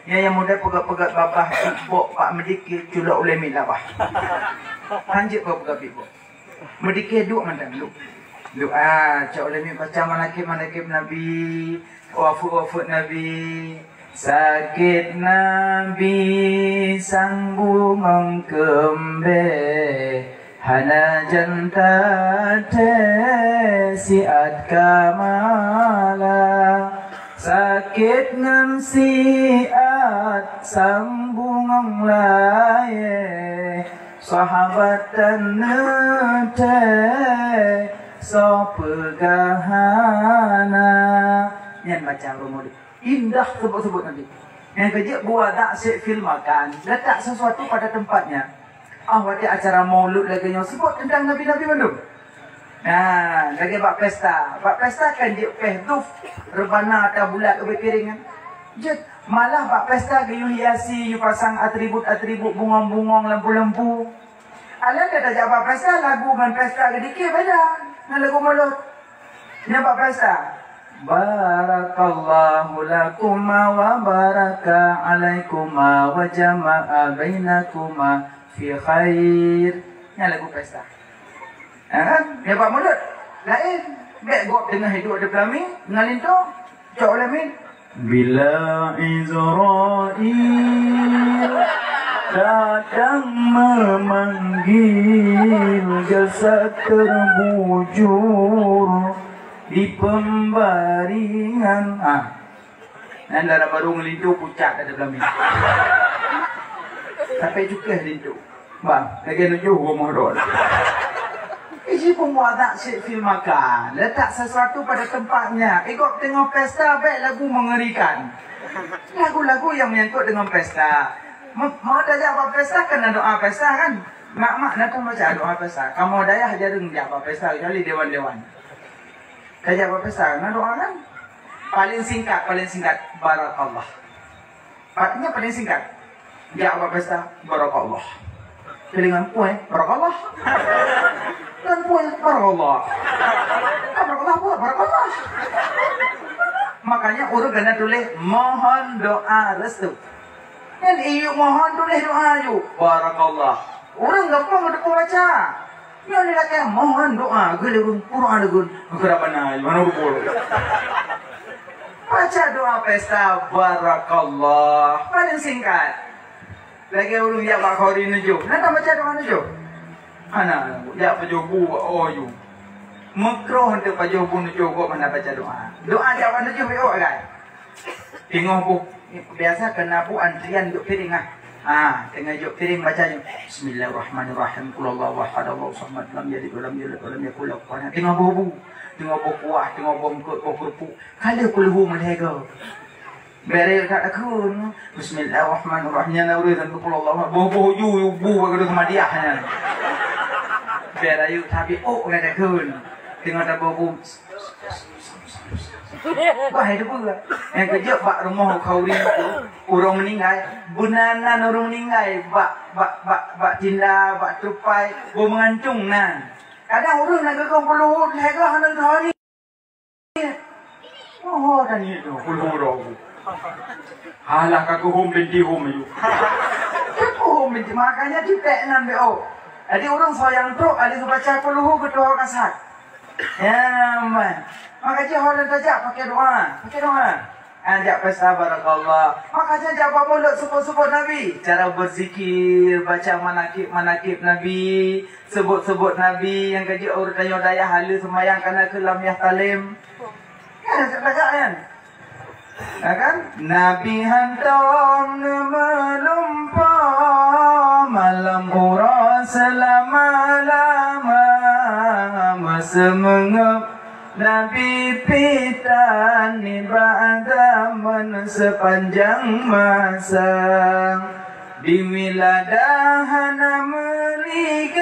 yang muda pegat-pegat babah ibu pak medikir culak oleh milawah. Hanjit kau pegat ibu. Medikir duk mandang duk. Doa cak oleh mi baca manakib Nabi, wafud Nabi. Sakit Nabi sanggung kembe hana janta siat kamala sakit ngam siat sambung laye sahabat dan nete so pegahana yang baca rumah indah sebut-sebut nanti. Yang kerja buat tak fil makan, letak sesuatu pada tempatnya. Waktu acara maulud lagi yang sebut tentang Nabi-Nabi belum? Nah, lagi bak pesta. Bak pesta kan dia pehduf, rebana atau bulat lebih piringan. Jadi malah bak pesta gayung hiasi, you pasang atribut-atribut bungong-bungong, lampu-lampu. Alah dah tak bak pesta lagu man pesta gedikir beda. Nah lagu maulud. Ni bak pesta. Barakallahu lakuma wa baraka alaikuma wa jama'a bainakuma fi khair. Ini lagu pesta. Kan? Dia buat mulut. Lain. Baik gop dengan hidup ada pelami. Dengan lintu. Cak olamin. Bila Israel datang memanggil jasad terbujur di pembaringan. Dan dalam baru ngelindu pucat ada belum ini. Sampai juga lindu. Bang, lagi nunjuk rumah dol. Isi pembuat film makan. Letak sesuatu pada tempatnya. Ikut tengok pesta, baik lagu mengerikan. Lagu-lagu yang menyangkut dengan pesta. Mau daya apa pesta, kena doa pesta kan? Mak-mak nak baca doa pesta. Kamu daya jarang dia apa pesta, kecuali dewan-dewan. Kajak apa pesta? Nak doa kan? Paling singkat. Barakallah. Artinya paling singkat. Dia apa pesta? Barakallah. Pilingan puan, barakallah. Dan puan, barakallah. Barakallah puan, barakallah. Makanya urut kena tulis mohon doa restu. Dan iyu mohon tulis doa yuk. Barakallah. Orang gampang ada baca. Yang ni lagi mohon doa, gelurung Quran gun, kerabana, mana boleh. Baca doa pesta barakallah, paling singkat. Lagi ulung ya bak khori nuju, nanti baca doa nuju. Ana, ya pajobu oyu. Makroh untuk pajobu nuju kok mana baca doa. Doa jawab nuju beo kan. Tengok bu, biasa kena bu antrian duk piring ah. Tengah juk piring bacanya Bismillahirrahmanirrahim Qulallahu ahad Allahu samad lam yalid wa lam yulad wa lam yakul lahu kufuwan ahad. Tengah bobu, tengah kuah, tengah bongkot, kerupuk. Kalau kulhu melego. Bere tak akun. Bismillahirrahmanirrahim. Nya nauri dan Qulallahu bobo yu bu bagado kemadiahnya. Bere ayu tapi enggak akun. Tengah tak bobu. Wah itu pun yang kerja bak rumah kau itu orang meninggal bunanan orang meninggal bak tinda bak tupai bu mengancung nan kadang orang nak kau perlu lega hanan hari dan itu perlu rogu halah kaku home binti home itu home binti makanya ditek nan beo jadi orang sayang tu ada baca perlu ketua kasar ya man. Makanya orang tajak pakai doa. Ajak pesta barakallah. Makanya jawab mulut sebut-sebut Nabi. Cara berzikir, baca manakib Nabi, sebut-sebut Nabi yang kerja urut daya halus semayang kena ke lamiyah talim. Kan tajak kan? Kan? Nabi hantam melumpah malam ura selama-lama masa mengep Nabi pitan ibadaman sepanjang masa di miladahana meligan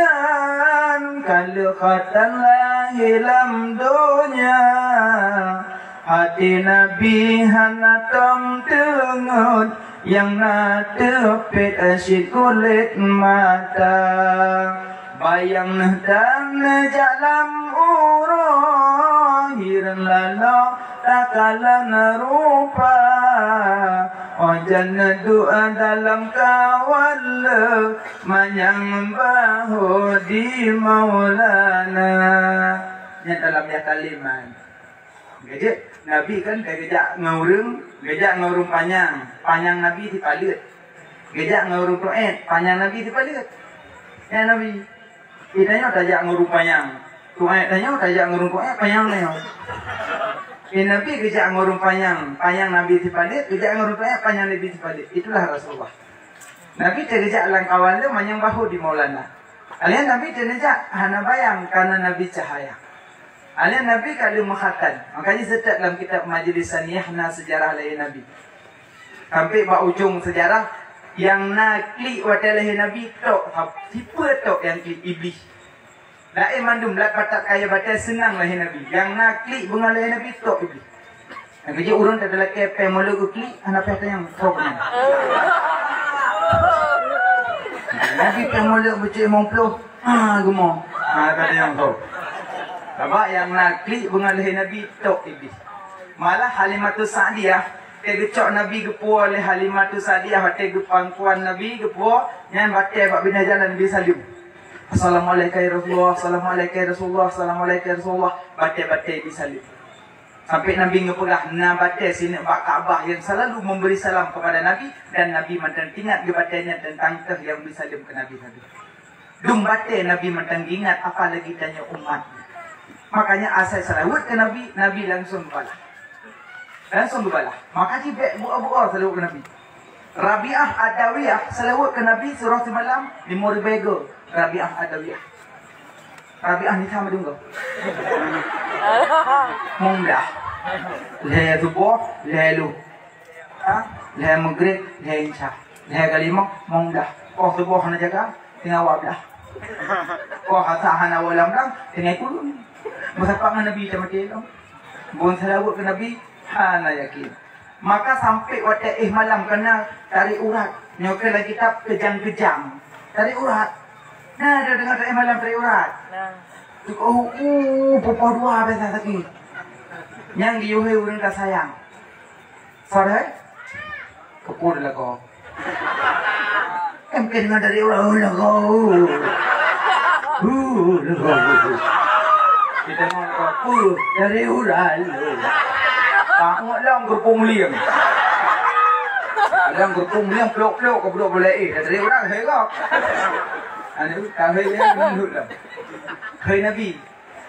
kalau khatan lahilam dunia hati Nabi hanatom tengut yang natepit asyik kulit mata bayang dan jalan urung hiran lalu takalan rupa Jangan doa dalam kawal manyang bahu di Maulana. Yang dalam ya kalimat. Gejek Nabi kan gejak ngurung panjang. Panjang Nabi dipalit. Gejak ngurung tuet, panjang Nabi dipalit. Ya Nabi. Itanya tajak ngurung panjang. Tuet tanya tajak ngurung tuet panjang nih. Nabi kerja ngurung panjang Nabi dipalit, kerja ngurung panjang Nabi dipalit. Itulah Rasulullah. Nabi kerja lang kawan dia manyang bahu di Maulana. Alian Nabi kerja hana bayang karena Nabi cahaya. Alian Nabi kalau menghatan. Makanya setiap dalam kitab Majlis Saniyahna sejarah lahir Nabi. Sampai bak ujung sejarah yang nak klik wadah lahir Nabi tok, tipe tok yang klik iblis. Lai mandum lat patak kaya batai senang lahir Nabi. Yang nak klik bunga lahir Nabi tok iblis. Yang kerja urun tak ada kepe mula ke klik, anak peta yang tok ni. Nabi pemula baca imam peluh, gemuk. Kata yang tok. Sebab yang nak klik bunga lahir Nabi tok iblis. Malah Halimatus Sa'diyah, tegecok Nabi gepua oleh Halimatus Sa'diyah, batai gepangkuan Nabi gepua, yang batai bak bina jalan Nabi salim. Assalamualaikum ya Rasulullah, Assalamualaikum ya Rasulullah, Assalamualaikum ya Rasulullah. Batai-batai disalib. Sampai Nabi ngepegah na batai sini bak Kaabah yang selalu memberi salam kepada Nabi. Dan Nabi mantan ingat ke batainya tentang teh yang disalim ke Nabi. Dum batai Nabi mantan ingat apa lagi tanya umat. Makanya asal salawat ke Nabi, Nabi langsung balah. Maka tibek buah-buah salawat ke Nabi. Rabi'ah Adawiyah salawat ke Nabi surah semalam di Moribego. Rabi'ah Adawiyah. Rabi'ah ni sama dulu. Mungdah. Leher subuh, leher lu. Leher maghrib, leher insya. Leher kalimah, mungdah. Kau subuh hana jaga, tinggal wablah. Kau hasa hana walam lang, tinggal kulun. Masapak Nabi sama dia. Bukan salawat ke Nabi, hana yakin. Maka sampai waktu malam kena tarik urat. Nyokel lagi kitab kejang-kejang. Tarik urat. Nah, dia dengar tarik malam tarik urat. Pupah dua besar lagi. Yang diuhai urang tak sayang. Sorry? Kepur lah kau. Mungkin dengar tarik urat. Kita dengar kau. Tarik urat. Tak lang gerpung liang. Lang gerpung liang peluk-peluk ke budak boleh dari orang hei kau. Anu tak hei dia menurut lah. Hei Nabi.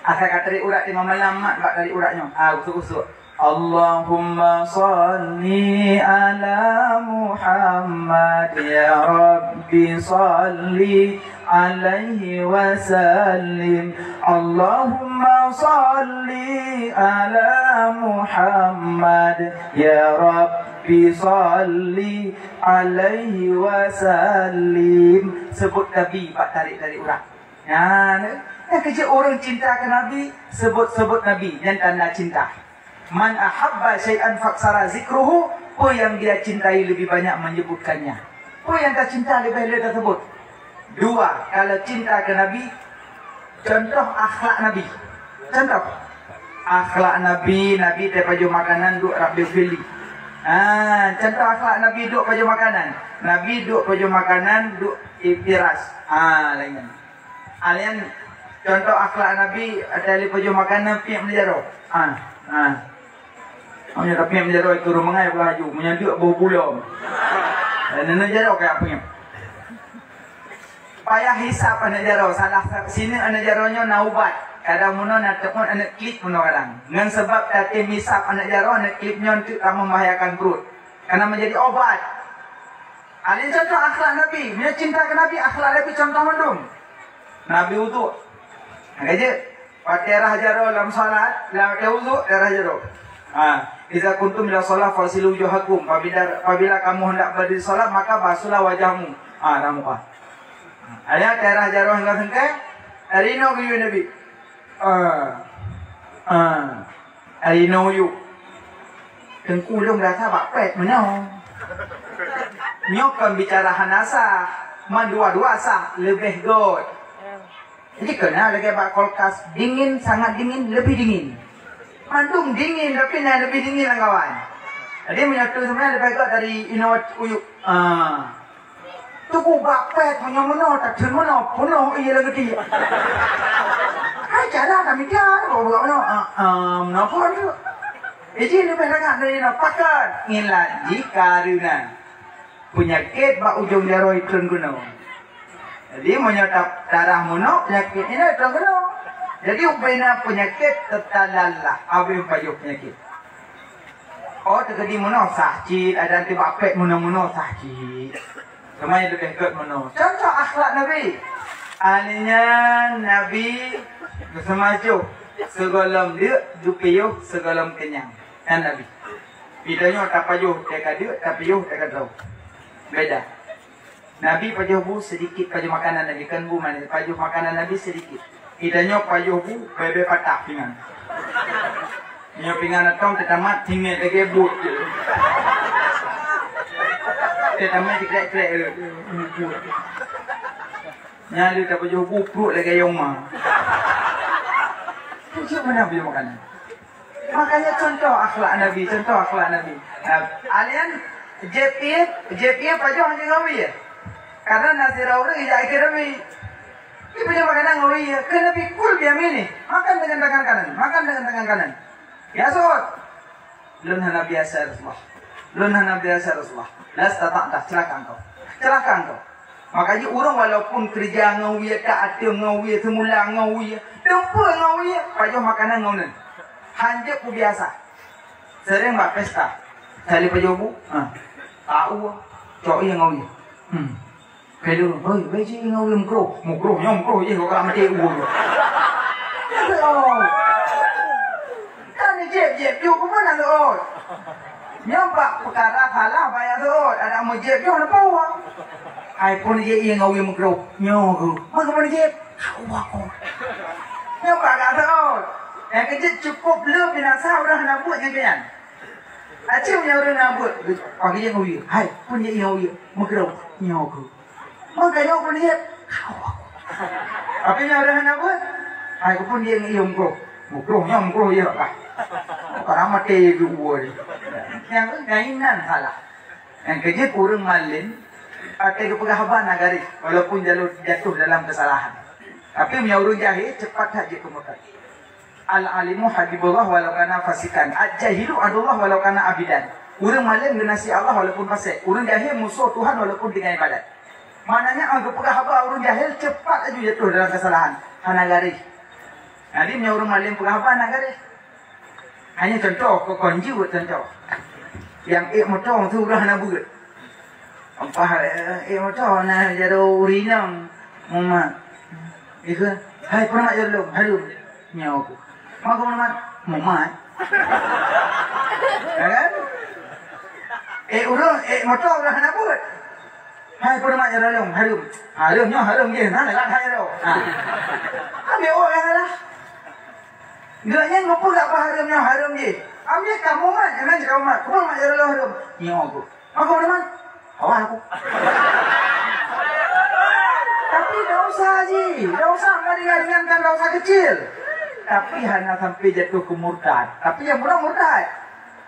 Asal kata dari urat lima malam mak bak dari uratnya. Usuk-usuk. Allahumma salli ala Muhammad ya Rabbi salli alaihi wasallim. Allahumma salli ala Muhammad ya Rabbi salli alaihi wasallim. Sebut Nabi bak tarik urat. Yang kerja orang cinta ke Nabi, sebut Nabi yang tanda cinta. Man ahabba syai'an faksara zikruhu, apa yang dia cintai lebih banyak menyebutkannya. Apa yang tak cinta lebih tak sebut. Dua, kalau cinta ke Nabi, contoh akhlak Nabi. Contoh akhlak Nabi, Nabi dia baju makanan duk rapi beli. Contoh akhlak Nabi duk baju makanan. Nabi duk baju makanan duk ipiras. Lain. Alian contoh akhlak Nabi ada baju makanan piak menjaro. Punya tapi yang menjaro itu rumah ayah pelaju, punya dia bau pulau. Nenek jaro kayak punya. Payah hisap anak jaro, salah sini anak jaronya naubat. Kadang muno nak tekun anak klip muno kadang. Dengan sebab tadi hisap anak jaro, anak klipnya untuk membahayakan perut. Karena menjadi obat. Alin contoh akhlak Nabi, punya cinta ke Nabi, akhlak Nabi contoh mendung. Nabi wudu. Aja pakai darah jaro dalam salat, dalam wudu darah jaro. Idza kuntum ila shalah fasilu wujuhakum. Apabila kamu hendak berdiri salat maka basuhlah wajahmu. Ramuka. Ada darah jaro hingga sengkai. Arino yu Nabi. Arino yu. Tengku long rasa bak pet menyo. Nyokkan bicara hanasa, mandua-dua sah lebih good. Jadi kena lagi bak kulkas dingin, sangat dingin, lebih dingin. Mandung dingin tapi nak lebih dingin lah kawan. Jadi menyatu sebenarnya lebih baik dari inawat uyuk. Tu ku bapet menyamano tak termano puno iya lagi dia. Hai cara kami dia, kau buat mana? Napa tu? Jadi lebih dekat dari nak pakar. Inilah jika runa penyakit bak ujung jaro itu guna. Jadi menyatap darah mono penyakit ini itu guna. Jadi upaya penyakit tertalalah. Apa pajuk penyakit? Oh terjadi mono sakit. Ada nanti bapet mono sakit. Kemana lebih kot mono? Contoh akhlak Nabi. Alihnya Nabi bersemaju segolam dia dupiyuh segolam kenyang. Kan Nabi. Bidanya tak payuh dekat dia, tak payuh dekat tahu. Beda. Nabi payuh bu sedikit payuh makanan Nabi kan bu mana payuh makanan Nabi sedikit. Bidanya payuh bu bebe patah pinggan. Nyo pinggan atau tetamat tinggal lagi but. Tetamat dikrek-krek le. Nyali tak payuh bu perut lagi yang mah. Macam mana payuh makanan? Makanya contoh akhlak Nabi. Alian JP pajak hanya ngawi ya. Karena nasirah orang tidak ikut Nabi. Ini punya makanan ngawi ya. Kena pikul biar ini. Makan dengan tangan kanan. Ya sobat. Lunha Nabi biasa Rasulullah. Las tak celaka engkau. Makanya orang walaupun kerja ngawi tak ada ngawi semula ngawi. Tempat ngawi pajak makanan ngawi. Hanjak ku biasa. Sering buat pesta. Cari pejobu. Tahu. Cok yang ngawi. Kalau oi, beji ngawi mukro je kau kalau mati uang. Oh. Kan jeb yo ku mana tu oi. Nyampak perkara kalah bayar tu oi. Ada mau jeb yo nak bawa. Ai pun je yang ngawi mukro. Nyo ku. Mana jeb? Kau aku. Nyampak kata oi. Yang kerja cukup lebih binasa orang nak buat yang kian. Acim yang orang nak buat. Pagi yang ngawi. Hai pun je yang ngawi. Mukro. Nyo ku. Maka yang pun dia kau aku. Apa yang orang nak buat? Hai pun dia yang mukro ya lah. Kalau mati dua. Yang kainan salah. Yang kerja kurang malin. Atau kepegahaban nagari. Walaupun jatuh dalam kesalahan. Tapi menyaurun jahil cepat saja kemudian. Al-alimu habibullah walau kana fasikan. Al-jahilu adullah walau kana abidan. Orang malam genasi Allah walaupun fasik. Orang jahil musuh Tuhan walaupun dengan ibadat. Maknanya anggap pegahaba orang jahil cepat aja jatuh dalam kesalahan. Hanagari. Jadi punya orang malam pegahaba nagari. Hanya contoh konji buat contoh. Yang motong tu udah nak buat. Apa motong nak jadi urinang mama. Iku hai pernah jadi harum nyawa aku. Maka mana mumat, kan? Motor orang nak buat. Hai pun mak jalan harum je, mana nak hai ro? Ambil orang lah. Geraknya ngapa tak harum je? Ambil kamu mat, jangan cakap mat. Kau mak jalan harum, nyawa aku. Maka mana? Awak aku. Tapi dah usah ringankan dah usah kecil. Tapi hanya sampai jatuh ke murtad. Tapi yang murtad.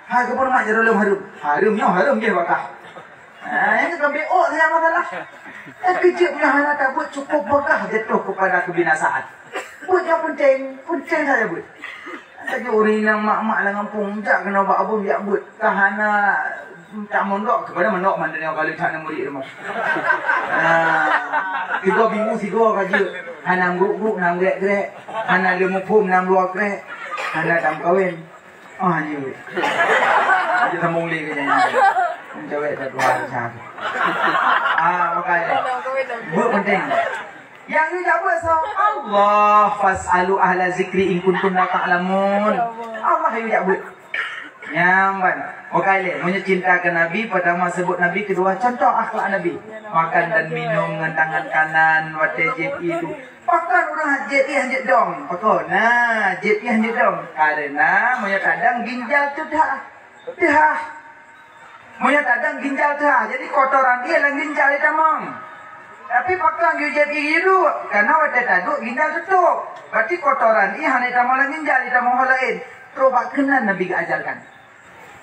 Hai kepun mak jarum harum je bakah. Yang kita BO saya masalah. Kecil punya hana tak buat cukup bakah jatuh kepada kebinasaan. Buat yang penting saja buat. Tapi orang yang mak-mak lah ngampung jak kena buat apa biar buat. Kahana tak mondok kepada mondok mana yang kalau tak nak murid rumah. 3 minggu 3 kaji. Hana group nang grek. Hana 5 pum nang luar grek. Hana tam kawin. Ni weh. Dia sambung lagi ke jangan. Cewek tak dua macam. Makanya. Buat penting. Yang ni apa so? Allah fasalu ahla zikri in kuntum la ta'lamun. Allah yang buat. Nyaman. Okey, punya cinta ke Nabi, pertama sebut Nabi, kedua contoh akhlak Nabi. Makan dan minum dengan tangan kanan, wajib itu. Pakai orang hanjit dong. Pakai, hanjit dong. Karena punya kadang ginjal tu dah. Punya kadang ginjal dah. Jadi kotoran dia lah ginjal itu mang. Tapi pakai hanjit itu, karena wajib taduk ginjal tutup. Berarti kotoran ini hanya tamu lah ginjal, tamu hal lain. Coba kena Nabi ajarkan.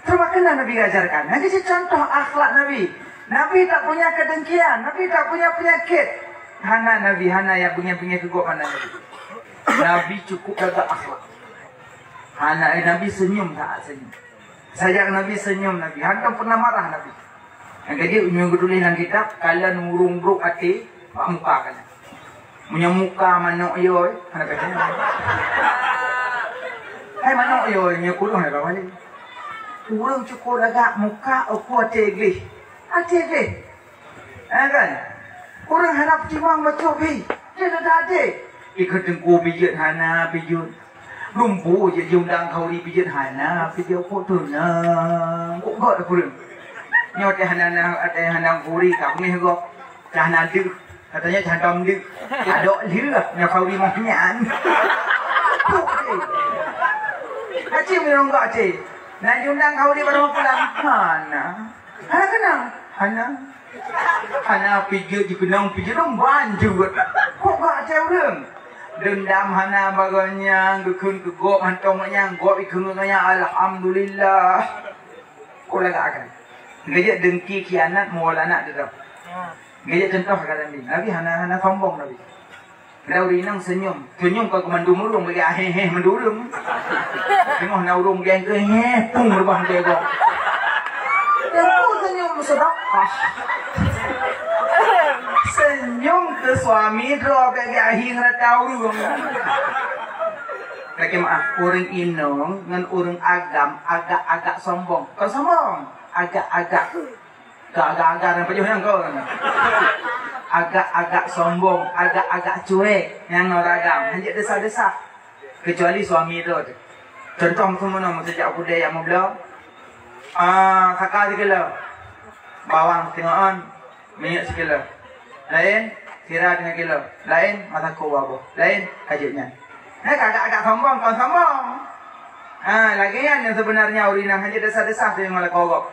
Terus kena Nabi ajarkan. Nanti contoh akhlak Nabi. Nabi tak punya kedengkian. Nabi tak punya penyakit. Hana Nabi, hana yang punya kegok mana Nabi. Nabi cukup jaga akhlak. Hana Nabi senyum tak senyum. Sayang Nabi senyum Nabi. Hantam pernah marah Nabi. Yang jadi minggu tulis dalam kitab, kalian urung bruk hati, pak muka kalian. Punya muka manok yoy, hana katanya. Hai manok yoy, punya kurung ada apa ni? Kurung cukup agak muka aku hati gih. Kan? Kurang hanap cimang macam ni. Dia dah ada. Ikut tengku pijat hana pijat. Lumpu je jumdang kau di pijat hana pijat kau tu na. Kau gak kurang. Nyot hana kuri kau ni kau. Hana du. Katanya cantam du. Ada lihat nya kau di mahnian. Kau je. Kacim ni orang gak je. Nak jumdang kau di baru pulang hana. Hana kenal. Hana pijat je kenang pijat dong banjut. Kok gak ada orang? Dendam hana baganya gekun kegok hantongnya gok ikungnya alhamdulillah. Kok lag akan. Gejak dengki khianat mual anak dia. Gejak contoh kata Nabi hana sombong Nabi. Dauri nang senyum kau kemandung urung bagi hehe mendurung. Tengok na urung geng ke he pung rebah dia gok. Aku senyum sedekah. Senyum ke suami drop bagi ahing ratau urung. Lagi maaf, orang inong dengan orang agam agak-agak sombong. Kau sombong? Agak-agak yang pejuh yang kau. Agak-agak sombong, agak-agak cuek yang orang agam. Hanya desa-desa. Kecuali suami tu. Contoh semua nama sejak budaya yang mau belau. Kakak sekila. Bawang tengok minyak sekila. Lain sirah dengan kilo. Lain mata kuwabu. Lain kajutnya. Agak-agak sombong, kau sombong. Lagi yang sebenarnya urinang hanya desa-desa tu yang malah kogok.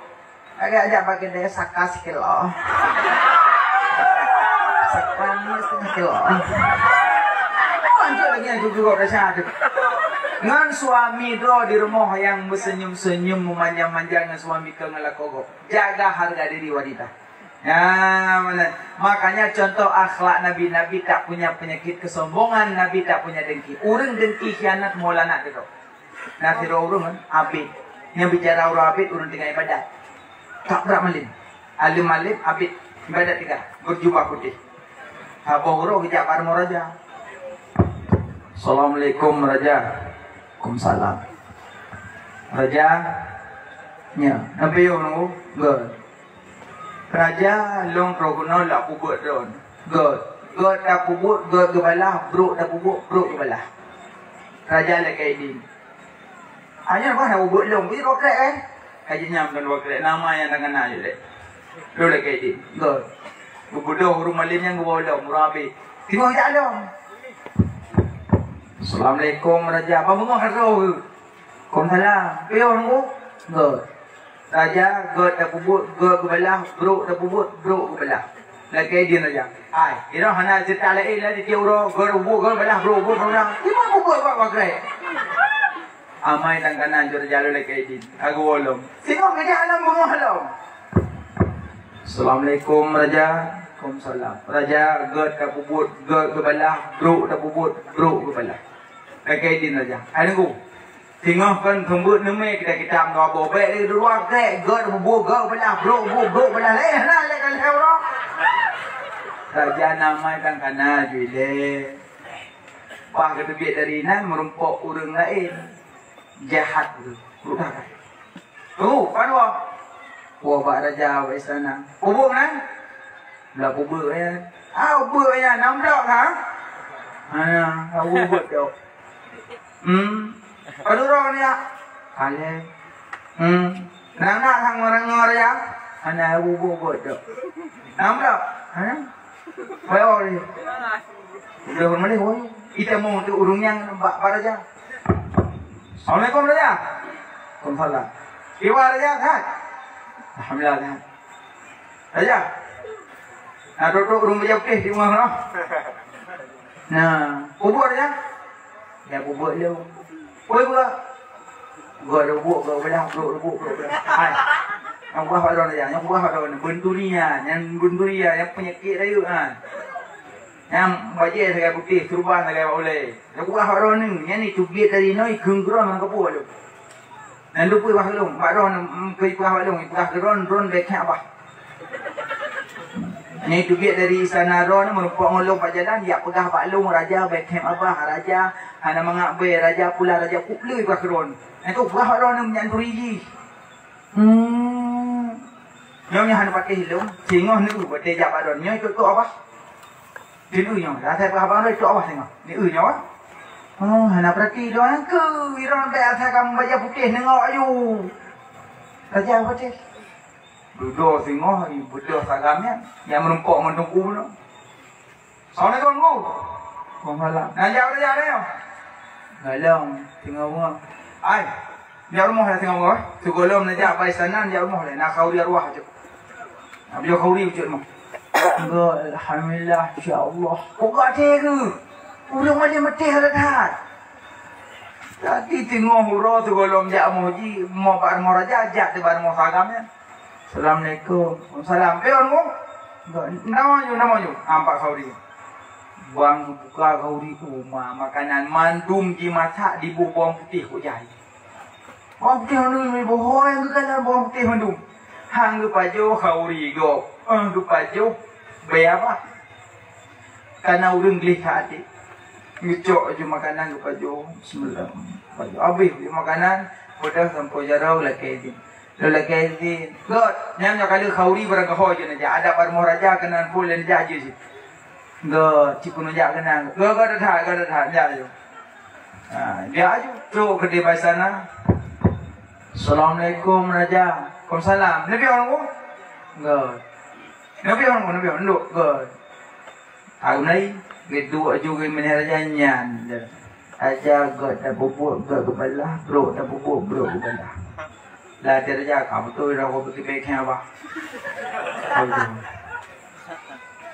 Agak-agak pakai dia sakas kilo. Sakas setengah kilo. Lanjut lagi yang juga rasa tu. Ngan suami do di rumah yang bersenyum-senyum memanjang-manjang dengan suami ke malah kogok. Jaga harga diri wanita. Ya, makanya contoh akhlak Nabi tak punya penyakit kesombongan, Nabi tak punya dengki. Urang dengki khianat maulana tu. Nanti urang kan abid. Yang bicara orang abid urang tengah ibadat. Tak berat malim. Alim abid ibadat tiga. Berjubah putih. Habang urang hijab armo raja. Assalamualaikum raja. Waalaikumsalam. Raja nya, nabi yo nu gol. Raja long progono la pubut don. God dah pubut, God gebalah, bro dah pubut, bro gebalah. Raja le kaidin. Hanya apa nak pubut long, pergi rokrek kan? Kaji nyam dan rokrek nama yang tangan aja le. Lo le kaidin. God. Bubudoh rumah lim yang gua long murabi. Tengok jak long. Assalamualaikum raja. Apa bengok haro? Waalaikumsalam. Peo nunggu? God. Raja, God dah pubut, God gebalah, bro dah pubut, bro gebalah. Lagi dia raja. Ai, ira hana cerita lain lah di euro, God pubut, God gebalah, bro gebalah. Tiba pubut buat pakai. Amai dan kanan jor jalan lagi dia. Aku wolong. Tengok kerja alam bunga halam. Assalamualaikum raja. Waalaikumsalam. Raja, God dah pubut, God gebalah, bro dah pubut, bro gebalah. Lagi dia raja. Ai nunggu. Tengok kan kembut nama kita ambil bobek di luar krek god bubuk belah bro belah nah lekan euro raja nama kan kana juile pak kedebit dari nan merumpok urang lain jahat tu budak padua pak raja wa istana bubuk kan belah bubuk ya bubuk ya namdak ha bubuk tu Aduh orang ni, kalian, nak orang ya, anak buat tu, nampak, bayar ni, udah bermula ni, kita mau tu urung yang nampak raja. Assalamualaikum raja, waalaikumsalam. Iwa raja kan? Alhamdulillah kan. Raja, nak duduk urung baca okey di rumah no. Nah, bubur raja, ya bubur dia. Oi gua. Gua rebuk, gua belah, rebuk. Hai. Yang buah hak orang yang buah hak orang benturia, yang penyakit dia kan. Yang baju saya putih, turban saya oleh. Yang buah hak orang ni tubik dari noi genggeram ke buah tu. Dan lupa buah long, baron pergi buah long, buah ron beknya apa? Ni tubik dari istana ron merupakan ngolong pak jalan, dia pegah pak long raja beknya apa? Raja hana mengakbe raja pula raja kuplui buah ron. Itu buah hak orang menyanturi. Nyonya hanya pakai hilung, singoh ni buat dia jawab adon. Nyonya itu apa? Dia nyonya. Dah saya faham itu apa singoh? Ni nyonya. Oh, hanya perhati doang ke. Iron bayar saya kamu baca putih nengok ayu. Raja putih. Duduk singoh, duduk sagamnya yang menumpuk menunggu tu. Assalamualaikum bu. Waalaikumsalam. Nak jawab raja ni? Galang, tengok rumah. Ai, jawab rumah dah tengok rumah. Sebelum nak jawab istana, jawab rumah dah. Nak kau dia ruah je. Beliau khauri wujud mah. Alhamdulillah, insya-Allah. Kau kat ke? Udah macam mati dah. Tadi tengok huruf tu kalau jak moji, mau bar mau raja jak tu bar mau sagamnya. Assalamualaikum. Waalaikumsalam. Peon ko? Nama you. Ampak khauri. Buang buka khauri rumah makanan mandum di masak di bawang putih kok jahit. Bawang putih mandum ni bohong yang kena bawang putih mandum. Hang pajo khauri go. Pajo berapa? Karena urang gelih hati. Ngecok je makanan pajo. Bismillah. Pajo habis makanan udah sampai jarau lagi din. Lagi din. God, nyam kali khauri barang kau je naja. Ada parmo raja kena bulan jaji je. God, cikun naja kena. God dah ja je. Dia aja tu ke di sana. Assalamualaikum raja. Waalaikumsalam. Nabi orang ko? God. Nabi orang duk. God. Tahun ni kedua juga menerajannya. Aja God dah bubuk God kepala, bro dah bubuk bro kepala. Lah dia raja kamu tu dah kau pergi beknya apa?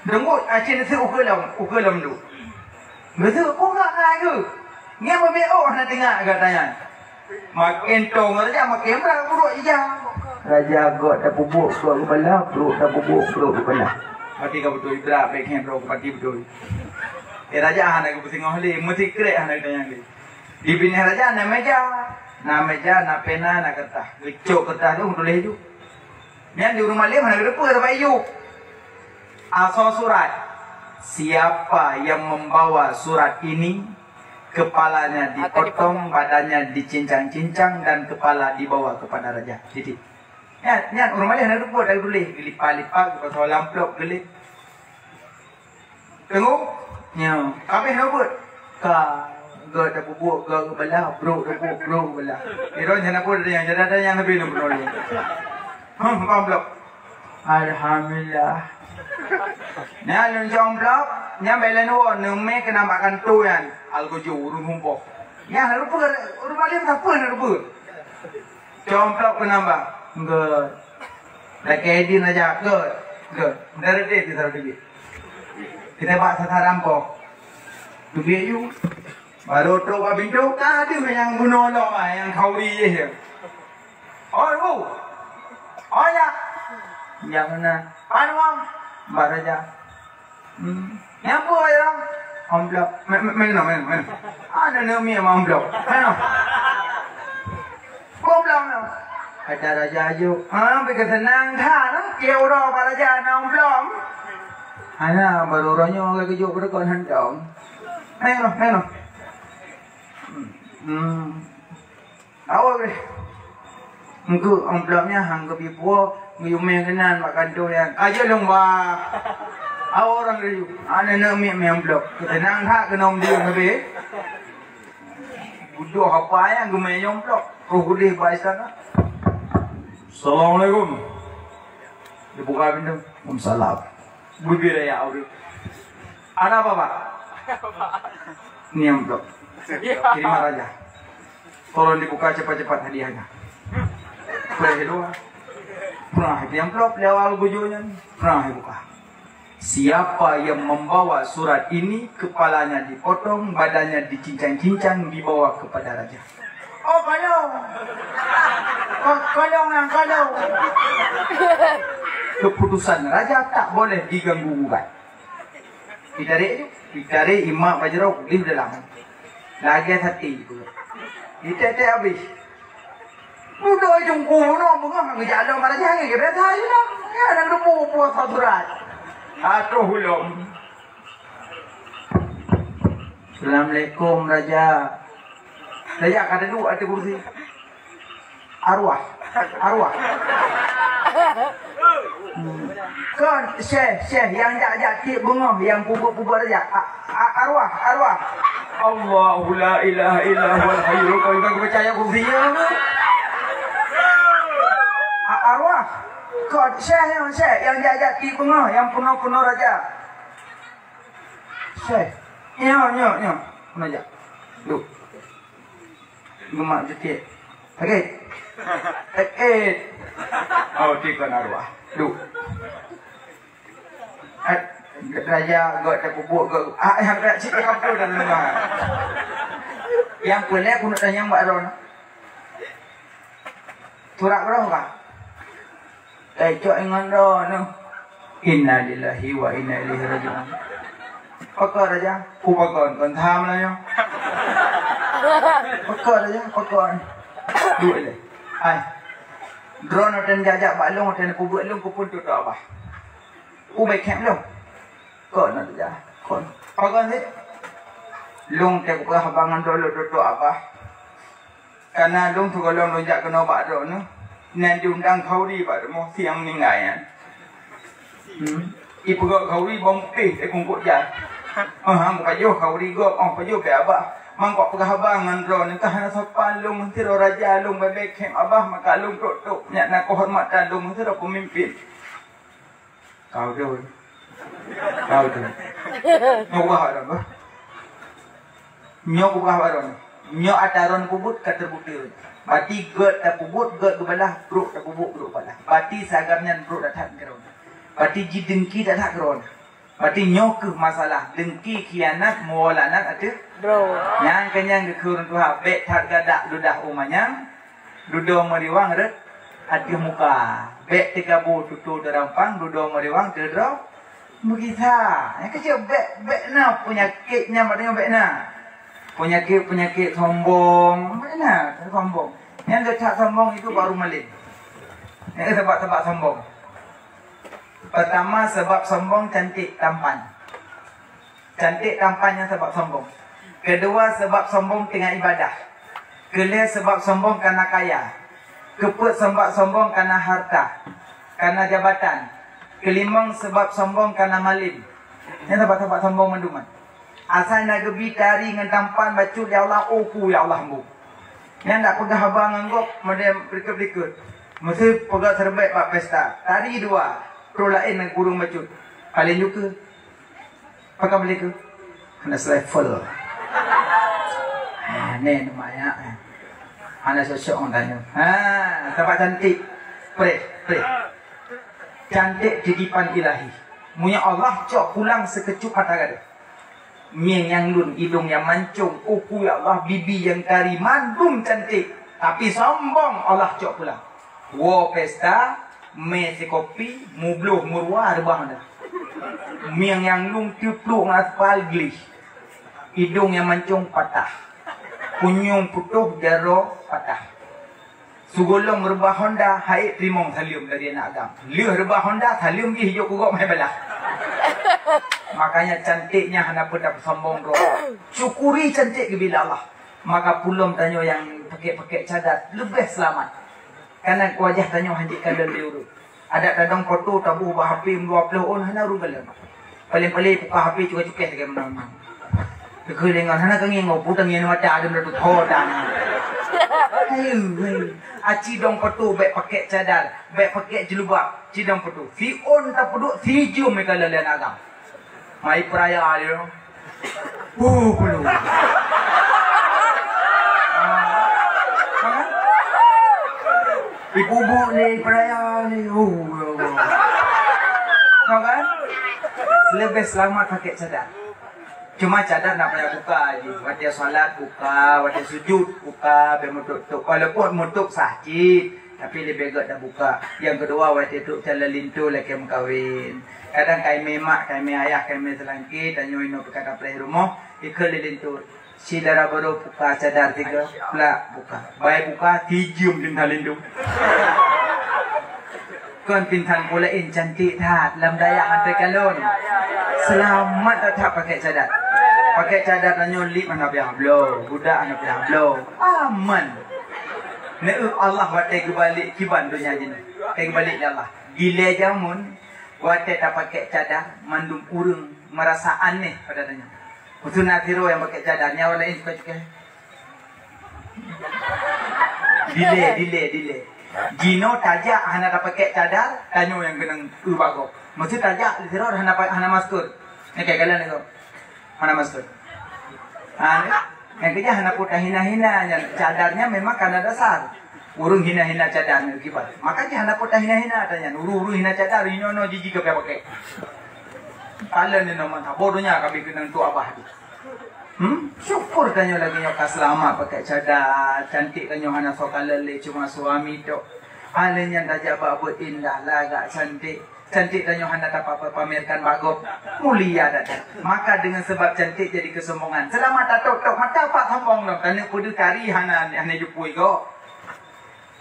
Dengut acin tu ukelam tu. Betul kau nak ke? Ngai membeo nak tengok katanya. Makin tong raja makin berang buruk ija. Raja God dah bubuk bro kepala, bro dah bubuk bro kepala. Mati kau betul berak beknya bro mati betul. Raja anak aku pusing oleh mesti kerek anak tanya ni. Di bini raja na meja na pena na kertas. Gecok kertas tu tulis tu. Yang di rumah lem anak depa sampai you. Asal surat. Siapa yang membawa surat ini, kepalanya dipotong, badannya dicincang-cincang dan kepala dibawa kepada raja. Titik. Ya, rumah lem anak depa dah tulis, lipat-lipat ke pasal amplop gelik. Tengok. Ya, apa yang buat? God dah bubuk, God kepala, bro kepala. Iron jangan pun ada yang lebih nombor ni. Blok. Alhamdulillah. Nya lun jomblok, nya belen wo neme kena makan tu yan. Algojo urun humpok. Nya lupa urun balik tak apa nak lupa. Jomblok kenapa? God. Lagi din aja, God. Dari dia kita pergi. Kita buat satu rampok. Tu biar you. Baru teruk apa pintu? Tak ada yang bunuh lo mah, yang khauri je. Oh ya. Yang mana? Anwam. Baraja. Yang apa ya orang? Amblok. Mana? Ada nama yang amblok. Mana? Amblok mana? Ada raja ajuk. Pergi senang tak? Kau orang baraja amblok. Ana baru orangnya orang kejuk berkon handong. Meno. Awak ke? Engkau amplopnya hang ke pipo, ngiyume kenan makan tu yang. Aja lomba. Awak orang kejuk. Ana nak mi amplop. Tenang tak kena dia ngabe. Budoh apa yang gemai amplop. Roh gede baik sana. Assalamualaikum. Dibuka pintu. Waalaikumsalam. Bubir ya awak. Ada apa pak? Ni amplop. Terima raja. Tolong dibuka cepat-cepat hadiahnya. Boleh doa. Pernah di amplop lewat bujunya. Pernah dibuka. Siapa yang membawa surat ini, kepalanya dipotong, badannya dicincang-cincang, dibawa kepada raja. Oh kalau. Kalau. Keputusan raja tak boleh diganggu gugat. Ditarik imak bajrok di dalam. Lagi hati tu. Ditetek habis. Udah jungku no bunga ngejalan pada jangan ke berita aja lah. Ya ada rupu saturan. Atau hulum. Assalamualaikum Raja. Raja kata dulu ada kursi. Arwah. Kan Syekh yang jak tip bunga yang pupuk Raja. Arwah. Allahu la ilaha illa huwal hayyul qayyum. Kau percaya kursinya? Arwah. Kau Syekh yang jak tip bunga yang penuh Raja. Syekh. Nyo. Raja. Duk. Gemak jetik. Okey. Oh, tikon arwah. Duk. Raja got tak bubuk got. Yang tak cik apa dah dengar. Yang boleh aku nak tanya Mbak Ron. Turak berapa kah? Cok ingat Ron. Inna lillahi wa inna ilaihi raji'un. Pakar Raja. Pakar. Kon tham lah yo. Pakar Raja. Duk le. Ai. Drone dan jajak balong dan kubuk long kupun tu tak apa. Baik camp long. Kau nak Raja. Kon. Pakar ni. Long tak apa bangan dulu tu apa. Karena long tu kalau long jak kena bak drone ni. Nan diundang kau di bak mo siang ni ngai. Ibu kau di bom putih kungkut jar. Hang payo kau di go payo ke abah. Mangkok penghabangan drone ni kahana sopan lung tiro raja lung bebek kem abah maka lung tok nyak nak kehormatan lung tiro pemimpin. Kau tu. Nyok dah. Nyok dah. Nyok ataron kubut katerbukti. Bati god tak kubut god belah bro tak kubut bro belah. Bati sagamnya bro dah tak keron. Bati jidengki dah tak keron. Bati nyok ke masalah dengki khianat mualanat ada bro. Yang kenyang kekurun tuha bet tak gadak ludah umanya. Ludah meriwang red hati muka. Bet tigabu tutu derampang ludah meriwang terdraw. Begita. Yang kecil bet na penyakitnya macam bet na. Penyakit sombong. Mana sombong. Yang tak sombong itu baru malin. Yang sebab sombong. Pertama sebab sombong cantik tampan. Cantik tampannya sebab sombong. Kedua sebab sombong tengah ibadah. Kelima sebab sombong karena kaya. Keempat sebab sombong karena harta, karena jabatan. Kelima sebab sombong karena malin. Yang sebab sombong menduman. Asal nak gebi tari dengan tampan bacut ya Allah oku ya Allah mu. Yang tak pegang abang anggap macam berikut-berikut. Mesti pegang serbaik pak pesta. Tari dua. Pro lain dengan kurung bacut. Paling juga. Pakai beli ke? Kena level. Ni namanya. Anak sosok orang tanya. Tempat cantik. Pray. Cantik titipan ilahi. Munya Allah cok pulang sekecup harta gada. Mieng yang lun, hidung yang mancung, kuku ya Allah, bibi yang kari, mandum cantik. Tapi sombong Allah cok pulang. Wo pesta. Me si kopi, mubluh murwa rebah dah. Miang yang lung tiupluk aspal glis. Hidung yang mancung patah. Kunyung putuh jaro patah. Sugolong rebah Honda, haik trimong salium dari anak agam. Liuh rebah Honda, salium gi hijau kugok mai belah. Makanya cantiknya hana pedak sombong roh. Syukuri cantik ke bila Allah. Maka pulum tanya yang pakai cadar lebih selamat. Karena wajah tanya hanjikan dan diurut. Ada kadang foto tabu bah HP 20 on hana rugal. Paling-paling buka HP cukai-cukai sekali mana-mana. Kekelingan hana kenging ngopu tangin mata ada tu thodan. Aci dong foto baik pakai cadar, baik pakai jelubab, cidong foto. Si on tak peduk si jum mereka lalian agam. Mai peraya dia. Belum. Ibu-ibu ni peraya ni. Tahu kan? Lebih selamat pakai cadar. Cuma cadar nak payah buka je. Waktu solat buka, waktu sujud buka, biar mutuk. Walaupun mutuk sakit, tapi lebih agak dah buka. Yang kedua, waktu tu jalan lintu lagi mengkawin. Kadang kami mak, kami ayah, kami selangki, dan nyoino berkata pelih rumah, ikut lintu. Si darah baru buka cadar 3, pelak buka. Baik buka, tijum lintan lintu. Kon pintan pulain cantik tak, lam dayak hantar kalon. Selamat tak pakai cadar. Pakai cadar dan nyolip mana biar blow, budak anak biar blow. Aman. Nak Allah watai kebalik kiban dunia jin. Kebalik Allah. Gila jamun watai tak pakai cadar mandum urung merasa aneh pada tanya. Betul nak tiru yang pakai cadarnya walain suka-suka. Delay. Jino tajak hana tak pakai cadar, tanyo yang kena bago. Maksud tajak di teror hana maskur. Ni kayak kalian ni ko. Hana maskur. Yang kerja hana putah hina-hina, cadarnya memang karena dasar. Urung hina-hina cadarnya kibat. Makanya hana putah hina-hina tanya. Uru hina cadar, no jijik ke pakai. Kalian ni nama tak bodohnya kami kena tu abah tu. Syukur kanyo lagi nyo selamat pakai cadar, cantik kanyo hana sok lele cuma suami tok. Halenya dajak buat indah lah gak cantik. Cantik kanyo hana dapat pamerkan bagop. Mulia dah. Maka dengan sebab cantik jadi kesombongan. Selamat tok mata pak sombong dong. Karena kudu tari hana jupui go.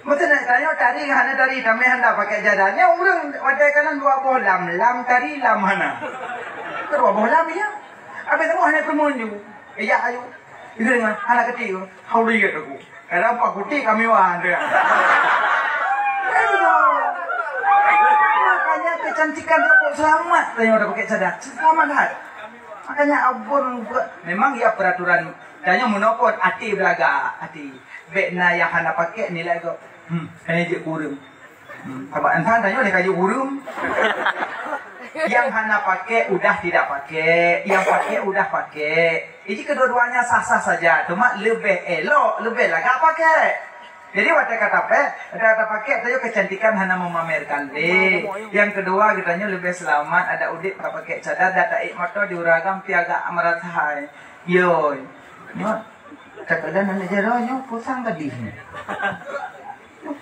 Betul nak kanyo tari hana tari kami hana pakai cadarnya urang wadai kanan 2 boh lam tari lam hana. 2 boh lam ya. Habis tu hana kemunju. Ya ayo. Itu dengan anak kecil, kau lihat aku. Kadang pak putih kami wah dia. Makanya kecantikan dia kok selamat. Tanya udah pakai cadar, selamat hat. Makanya abon memang ya peraturan. Tanya monopol hati belaga hati. Bekna yang hana pakai nilai kok. Kayaknya je kurung. Apa entah tanya dia kayu kurung. Yang hana pakai udah tidak pakai, yang pakai udah pakai. Ini kedua-duanya sah-sah saja, cuma lebih elok, lebih lah gak pakai. Jadi waktu kata pakai, tayo kecantikan hana memamerkan deh. Yang kedua kitanya lebih selamat, ada udip tak pakai cadar, data ikmato diuragam piaga amarathai. Yo, kadang anak jaronya pusang tadi.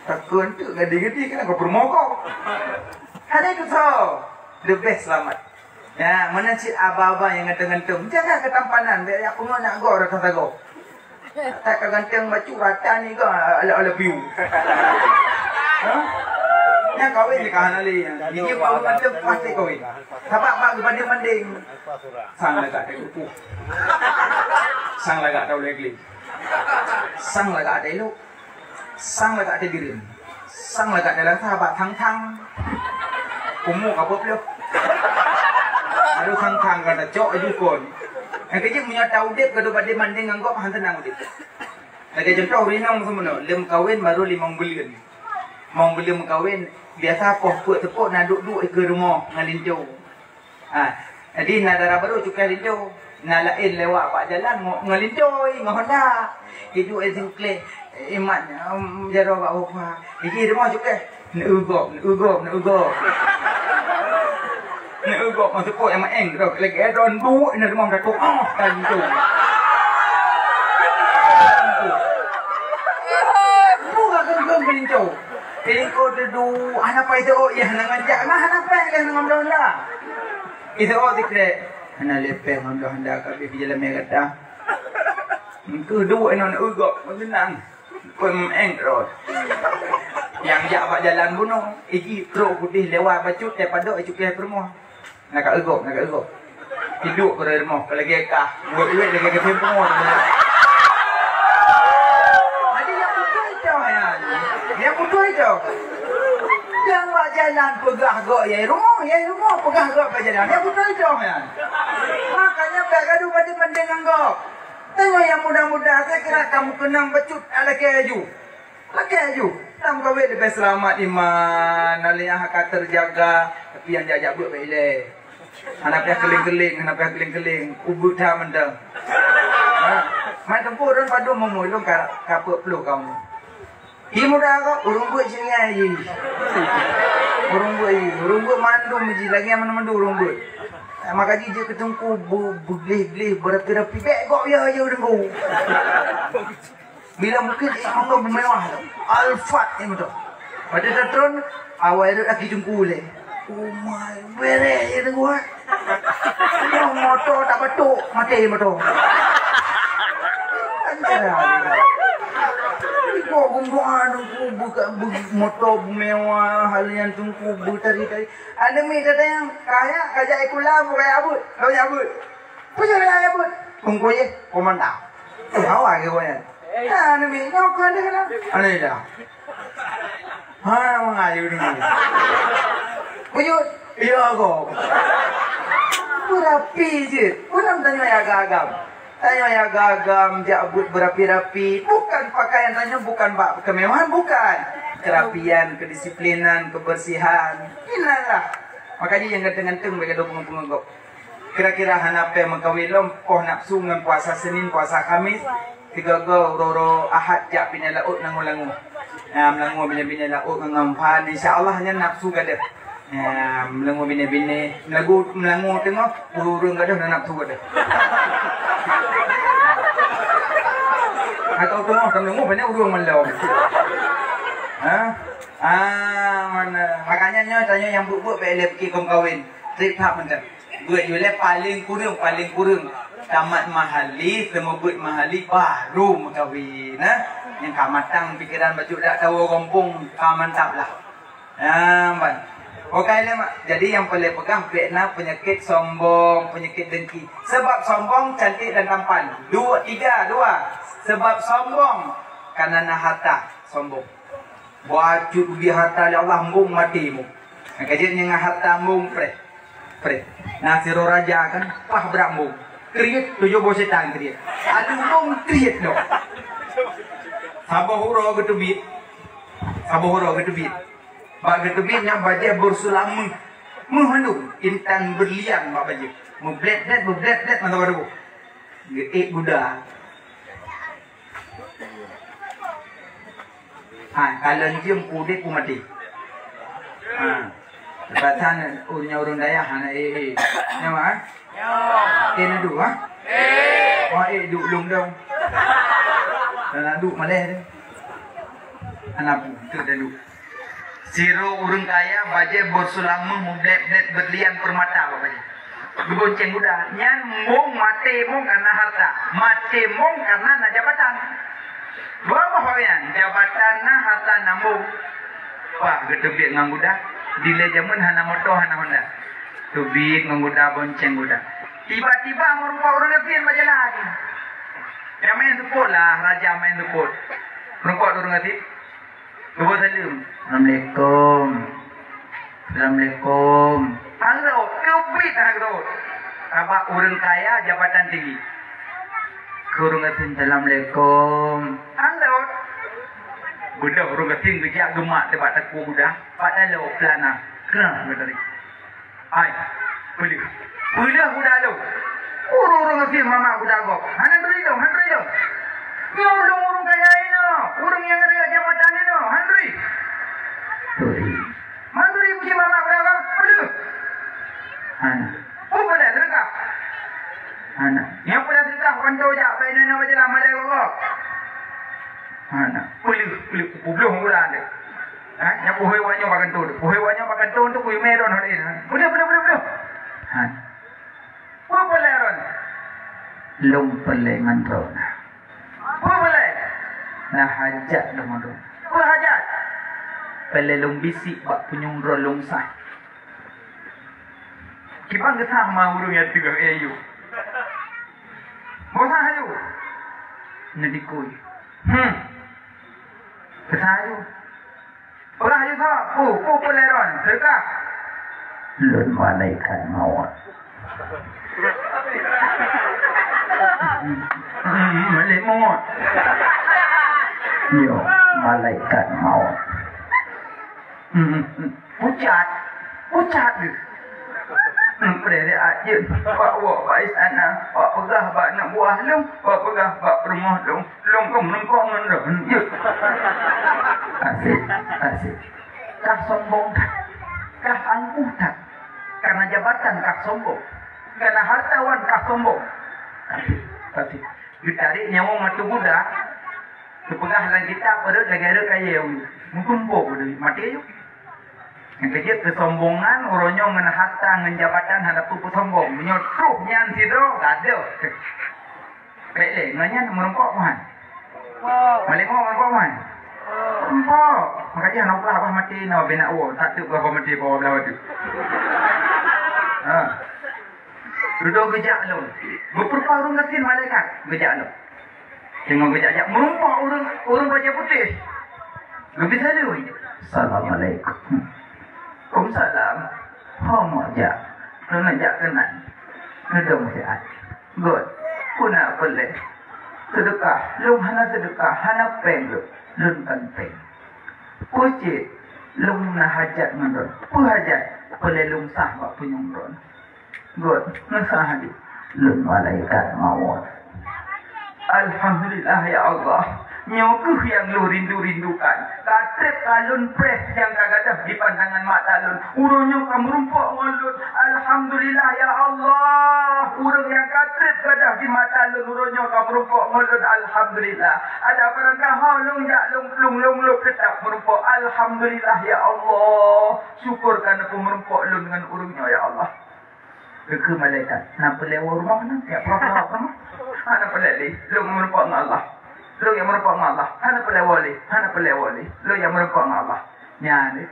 Takut tu gadi-gadi kena kau bermokok. Ada itu tau. The best selamat. Ya, mana cik abah-abah yang ngenteng-ngenteng. Jaga ketampanan. Biar aku nak go orang kata go. Tak keganteng baju rata ni go ala view. Yang kawin di kahan ali. Ini kalau ganteng pasti kawin. Tapak mak banding-banding. Sang lagak ada kupu. Sang lagak tahu lagi. Sang lagak ada elok. Sang lagak ada dirim. Sang lagak dalam sahabat thang-thang. Umur kapok lo. Aduh kang-kang kata cok aja kon. Yang kerja punya tahu dep kalau pada manding anggap hantar nang dep. Lagi contoh rinang semua. Lem kawin baru 5 bulan. Mau belum kawin biasa pokok tepuk nak duduk ke rumah ngalinjo. Jadi nak darah baru cukai linjo. Nak lain lewat pak jalan ngalinjo ngahonda. Itu ezukle imat jaro pak opa. Iki rumah cukai. Nak ugop. Nak ugop masuk pok yang maeng tu. Lagi adon bu nak rumah dah tok kan tu. Bukan kan kelinco. Kelinco tu anak pai tu ya nak ngajak mah anak pai yang ngam dah. Itu dikre. Anak lepeh ngam dah ka bi jalan me kata. Engkau dua nak ugop menang. Pun maeng terus. Yang jak pak jalan bunuh, iki truk putih lewat bacut daripada cukai rumah. Nak ugop. Hidup ke rumah, kalau lagi kah, buat duit lagi ke semua. Jadi yang betul itu ya. Yang betul itu. Yang pak jalan pegah gok ya rumah pegah gok pak jalan. Yang betul itu ya. Makanya tak gaduh pada mendengar gok. Tengok yang muda-muda, saya kira kamu kenang bacut lagi aju. Tam kawin lebih selamat iman, aliyah akan terjaga. Tapi yang jajak buat baik. Anak pihak keling-keling, ubud dah mendang. Mai tempur dan padu memulung kapuk peluk kamu. Himu dah kau, urung buat sini aja. Urung buat mandum je lagi yang mana-mana urung buat. Maka dia ketungku boleh berapi-rapi begok ya dengku. Bila mungkin mangga mewah tu. Alfat ni betul. Pada datun awal itu lagi jengku le. Oh my, bere je dengku. Yang motor tak betul, mati motor. Kok gumbuan aku buka motor mewah halian tungku bertari-tari. Ada mi kata yang kaya kajak ikulah bukan abut. Kau abut. Punya kaya abut. Tungku je komandan. Awak ke kau ya? Ada mi kau kau ada kan? Ada dah. Ha mengayu ni. Puyut. Iya kau. Berapi je. Pun tanya ya gagam. Tanya ya gagam, jabut berapi-rapi. Bukan pakaian tanya, bukan kemewahan, bukan. Kerapian, kedisiplinan, kebersihan. Inilah. Makanya yang ganteng-ganteng bagi pengagok. Kira-kira hanape mengkawin lompoh nafsu dengan puasa Senin, puasa Kamis. 3 go, roro, ahad, jak pindah laut, nangu-langu. Melangu bina-bina laut, ngampan. InsyaAllah hanya nafsu gada. Melangu bina-bina. Melangu tengok, urung gada, nafsu gada. Atau tengok kamu banyak urung malam. Mana? Makanya tanya yang buat pelep ki kong kawin. Trip hak macam. Buat you le paling kurang. Tamat mahali, semua buat mahali baru mengkawin. Yang kamatang pikiran baju dak tahu kampung kamantap lah. Man. Okey lah mak. Jadi yang paling pegang Vietnam penyakit sombong, penyakit dengki. Sebab sombong cantik dan tampan. 2. Sebab sombong karena nak harta sombong. Baju ubi harta ya Allah mbung matimu. Kajian yang harta mbung pre. Nasiro raja kan pah berambung. Kriit 7 bosetan kriit. Aduh mbung kriit lo. Sabahuro getubit. Bak getubitnya baja bersulam menghanum intan berlian bak baja. Memblet mana baru. Geek budak. Kalau jam kudet ku mati. Batan urnya urun daya nama kena du duk lung dong. Dan duk maleh tu. Anak tu dah duk. Siro urung kaya baje bersulam memblet berlian permata bapak. Gebonceng budak. Nyan mung mati mung karena harta. Mati mung karena nak jabatan. Berapa hawian jabatan na harta nambung. Pak getebik ngang budak. Dile jamun hana motor hana Honda. Tubik ngang budak bonceng budak. Tiba-tiba merupa orang ngefir majalah. Yang main tuput lah raja main tuput. Merupa orang ngefir. Kebuat salam. Assalamualaikum. Hangro, kebit hangro. Abak orang kaya jabatan tinggi. Kurung atin Assalamualaikum. Hangro. Budak orang atin gejak gemak debat takku budak. Padahal pelana. Kenapa tadi? Ai, boleh. Boleh budak tu. Orang atin mama budak gok. Hanan beri dong. Ni orang kaya ini. Orang yang ada jabatan ini. Handri. Manduri puji mama berapa? Boleh. Anak. Oh boleh sedekah. Anak. Yang boleh sedekah pantau je. Apa ini nama je lama dia kok. Anak. Boleh. Belum mula ada. Yang puhui wanya makan tu. Puhui wanya makan tu untuk puhui meron hari ini. Boleh. Anak. Oh boleh ron. Lom boleh mandron. Oh boleh. Nah hajat dah mandron. Oh hajat. Pelelong bisik bak punyung rolong sah. Kibang kesah mah urung ya tiga ayu. Bosan ayu. Nadikui. Kesah ayu. Orang ayu kau. Peleron. Sedekah. Lun malaikat maut. Malaikat maut. Yo, malaikat maut. Pucat dia. Perere aja. Pak istana, pak pegah pak nak buah lum, pak pegah pak rumah lum kau menengkong ngan. Asik. Kah sombong tak? Kah angkuh tak? Karena jabatan kah sombong. Karena hartawan kah sombong. Tapi ditarik nyawa matu budak. Kepegah lang kita pada negara kaya mutumpuk mati aja. Yang kejut kesombongan uronyo ngena harta ngenjabatan hadap tupu sombong menyotruh nyan sidro ada. Baik nganyan merempok man. Malingok merempok man. Merempok. Makanya nak apa mati nak benak tak tu apa mati bawa belah tu. Duduk gejak lu. Beberapa orang ngasin malaikat gejak lu. Tengok gejak merempok orang baca putih. Lebih salu. Assalamualaikum. Waalaikumsalam. Homo jak. Lu najak kenan. Ngedong sihat. Good. Puna boleh. Sedekah. Lu hana sedekah. Hana peng lu. Lun kanteng. Pucit. Lu na hajat ngedon. Puhajat. Boleh lu sah bak penyungron. Good. Ngesah hadi. Lun malaikat mawar. Alhamdulillah ya Allah. Nyokuh yang lu rindu-rindukan. Katrep kalun preh yang kagadah di pandangan mak talun. Urunyo kamu rumpuk ngalun. Alhamdulillah ya Allah. Urung yang katrep gadah di mak talun. Urunyo kamu rumpuk ngalun. Alhamdulillah. Ada barangkah halung jak lung tetap merumpuk. Alhamdulillah ya Allah. Syukur kerana pemerumpuk lun dengan urungnya ya Allah. Ke malaikat. Nampak lewat rumah mana? Ya apa-apa. Mana pelali? Lu merumpuk dengan Allah. Lu yang merupakan Allah. Hana pelewali. Lu yang merupakan Allah. Nyari.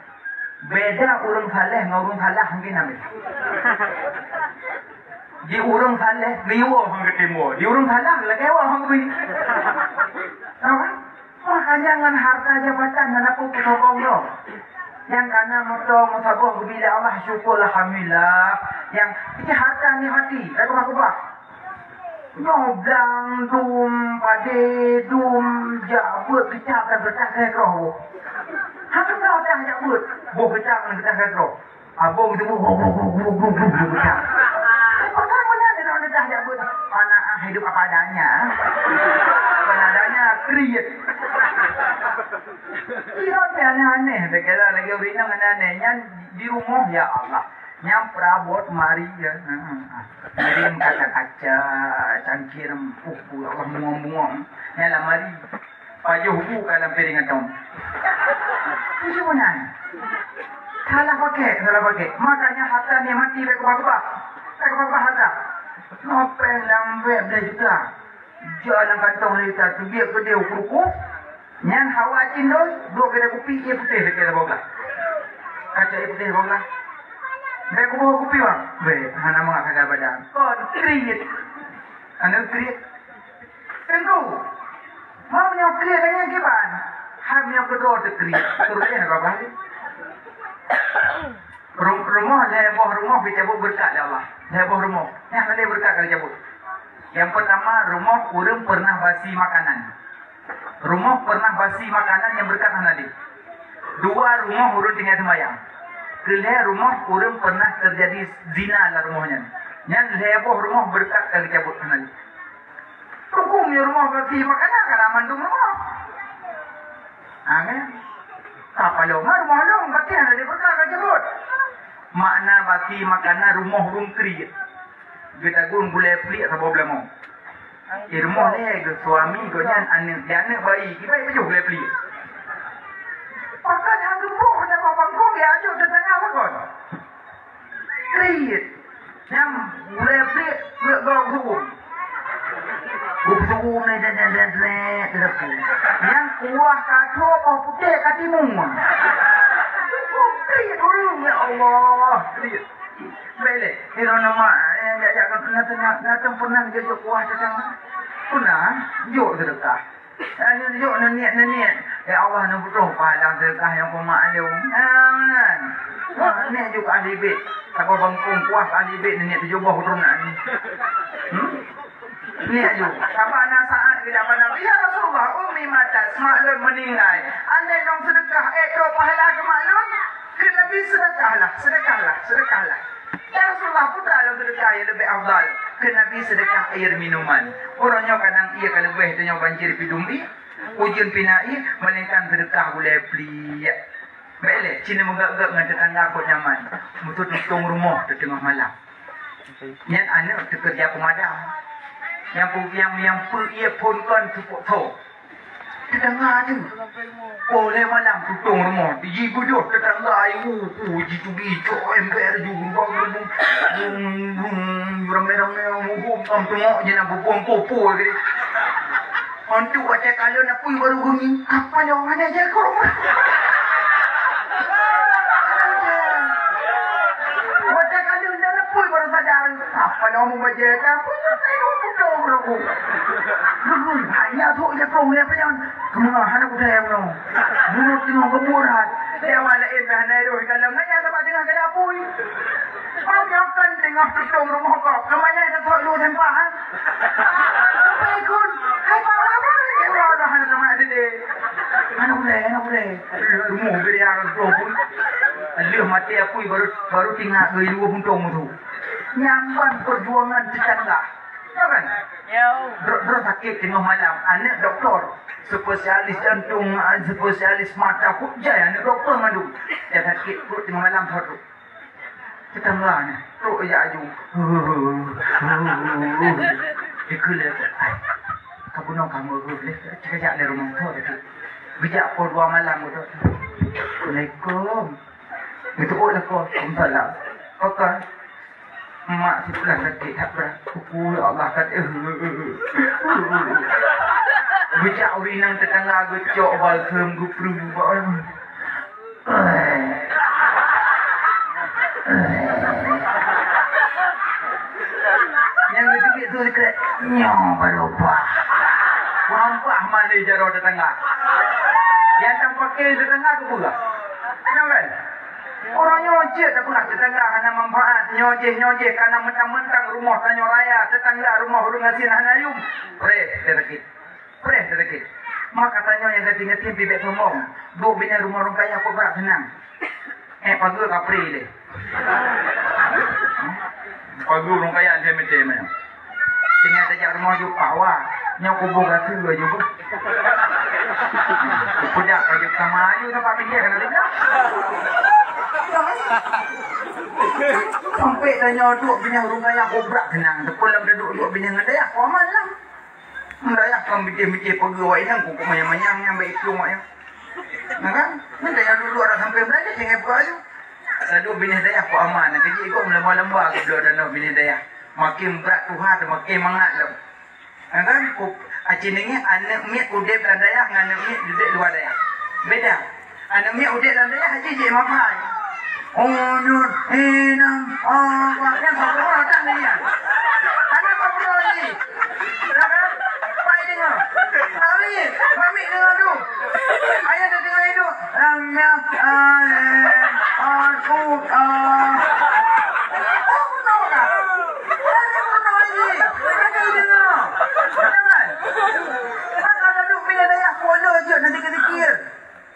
Beda urung saleh dengan urung salah mungkin ambil. Di urung saleh, liwa orang ketemu. Di urung salah, lagi awak orang beri. Tahu kan? Makanya dengan harta jabatan, dan apa pesobong lo. Yang kana motong, musabah, bila Allah syukur, alhamdulillah. Yang ini harta ni hati. Aku nyoblang dum pade dum jabut kita akan bertahan roh. Hampir dah dah jabut. Boh kita akan bertahan roh. Abang itu bertahan. Orang mana dia dah jabut. Anak hidup apa adanya. Apa adanya create. Ini aneh-aneh. Berkata lagi orang aneh-anehnya di rumah ya Allah. Yang perabot mari ya. Kirim kaca-kaca, cangkir pupu, Allah bungong-bungong. Nyala mari. Pajuh buku dalam piringan tahun. Itu sebenarnya. Salah pakai. Makanya harta ni mati baik kubah-kubah. Tak kubah-kubah harta. Nopeng lambek dah juga. Jalan kantong kita tu biar kedai ukur-ukur. Nyan hawa cindoi, dua kedai kopi, ia putih dekat bawah. Kaca ia putih bawah. Baik aku bawa kopi bang. Baik, hana mengatakan badan. Kon create. Anda create. Tengku. Mau punya create dengan kiban. Ham punya kedua tu create. Turunnya apa bahasa? Rumah heboh rumah dicabut berkat ya Allah. Heboh rumah. Yang ada berkat kalau cabut. Yang pertama rumah urang pernah basi makanan. Rumah pernah basi makanan yang berkat hanadi. Dua rumah urang tinggal sembahyang. Kelihatan rumah orang pernah terjadi zina dalam rumahnya. Yang heboh rumah berkat kali cabut nanti. Hukumnya rumah bagi makanan karena mandung rumah. Kan? Apa rumah long bagi ada di berkat kali cabut. Makna bagi makanan rumah rungkri. Kita gun boleh pelik atau boleh mau. Rumah ni suami gonya anak bayi kita itu boleh pelik. Pakai yang gemuk dan bangkong ya aja di tengah makan. Create. Yang boleh pelik bergau hukum. Hukum ni dan yang kuah kacau apa putih katimu. Create orang ya Allah. Create. Baik, ini nama yang nak pernah jadi kuah datang. Pernah, jauh sedekah. Jauh niat. Ya Allah nak butuh pahala sedekah yang pemaklum. Ni juga ahli bait. Siapa bangkung kuah ahli bait ni tu jubah turunan. Ni juga. Siapa anak saat kita pandang ya Rasulullah ummi mata semaklum meninggal. Anda dong sedekah tu pahala ke maklum? Ke Nabi sedekahlah. Ya Rasulullah putra dalam sedekah yang lebih afdal. Ke Nabi sedekah air minuman. Orangnya kadang ia kalau lebih tanya banjir pidumbi. Ujian pinai melainkan sedekah boleh beli. Baiklah, Cina menggagap dengan tetangga aku nyaman. Mutu tutung rumah di tengah malam. Yang anak kerja pemadam. Yang ia pun kan tupuk tho. Tetangga tu. Boleh malam tutung rumah. Di budok tetangga ibu. Jitu gicu ember juga ramai-ramai hukum tengok je nak berpuang-puang gitu. Hantu baca kalau nak pergi baru bunyi. Apa yang mana je kau rumah? Baca kalau dah nak pergi baru sadar. Apa yang mau baca? Apa yang tengok budok berlaku? Hanya tu je kau melihat apa yang kemana hana ku dah yang bunuh tengok keburan. Dia wala dah naik tu. Kalau ngaya sebab tengah ke dapur. Kau akan tengah tutung rumah kau. Kemana dah tak lu tempat? Apa ikut? Hai apa? Kau dah hana nama dia. Mana boleh. Rumah dia orang tu pun. Dia mati aku baru tinggal ke dua buntung tu. Nyamban perjuangan tetangga. Ya kan? Ya. Dro sakit tengah malam. Anak doktor. Spesialis jantung, spesialis mata. Kuk jaya anak doktor mandu. Dia sakit perut tengah malam tu. Tetangga ni. Teruk je aju. Dia kela. Kau bunuh kamu boleh. Cakap dari rumah tu. Bijak pun 2 malam tu. Assalamualaikum. Itu pun lah kau. Assalamualaikum. Kau kan? Mak si pulang sakit tak berat. Ya Allah kata. Bijak urinang tetangga aku cok balsam aku perlu. Yang itu tu dekat nyong berupa. Wampah mana jaro tetangga. Yang tak pakai tetangga tu pula. Kenapa? Orang nyojek tak pernah tetangga hana manfaat. Nyojek karena mentang-mentang rumah tanya raya. Tetangga rumah hurung asin hana yum. Preh sedikit. Maka tanya yang ganti-ganti bibit sombong. 2 bina rumah orang kaya aku berat senang. Pagi kapri dia. Pagi orang kaya dia macam mana? Tinggal tajak rumah juga pawa. Nyok kubur rasa juga. Kudak kaya kamayu tempat pinggir kena lihat. Sampai tanya 2 bina rumah kaya aku berat senang. Sekolah dah 2 bina dengan dia. Aku aman lah. Mendayak kan mikir-mikir pergi awak yang kuku mayang-mayang yang baik keluar yang. Nah kan? Mendayak dulu orang sampai belajar jangan beraju. Aduh bini daya aku aman. Kerja ikut melemah-lemah aku belum ada bini daya. Makin berat Tuhan makin mangat lah. Nah kan? Acin ini anak miak udep dan daya dengan anak miak duduk luar daya. Beda. Anak miak udep dan daya haji je mapai. Oh nyur, enam, awak yang satu orang tak ni ya. Anak apa pun lagi. Mami dengar tu. Ayah dah dengar itu. Ramya alem aku tahu tak? Ada pun lagi. Ada dengar. Jangan. Kalau duduk bila daya follow je nanti kira.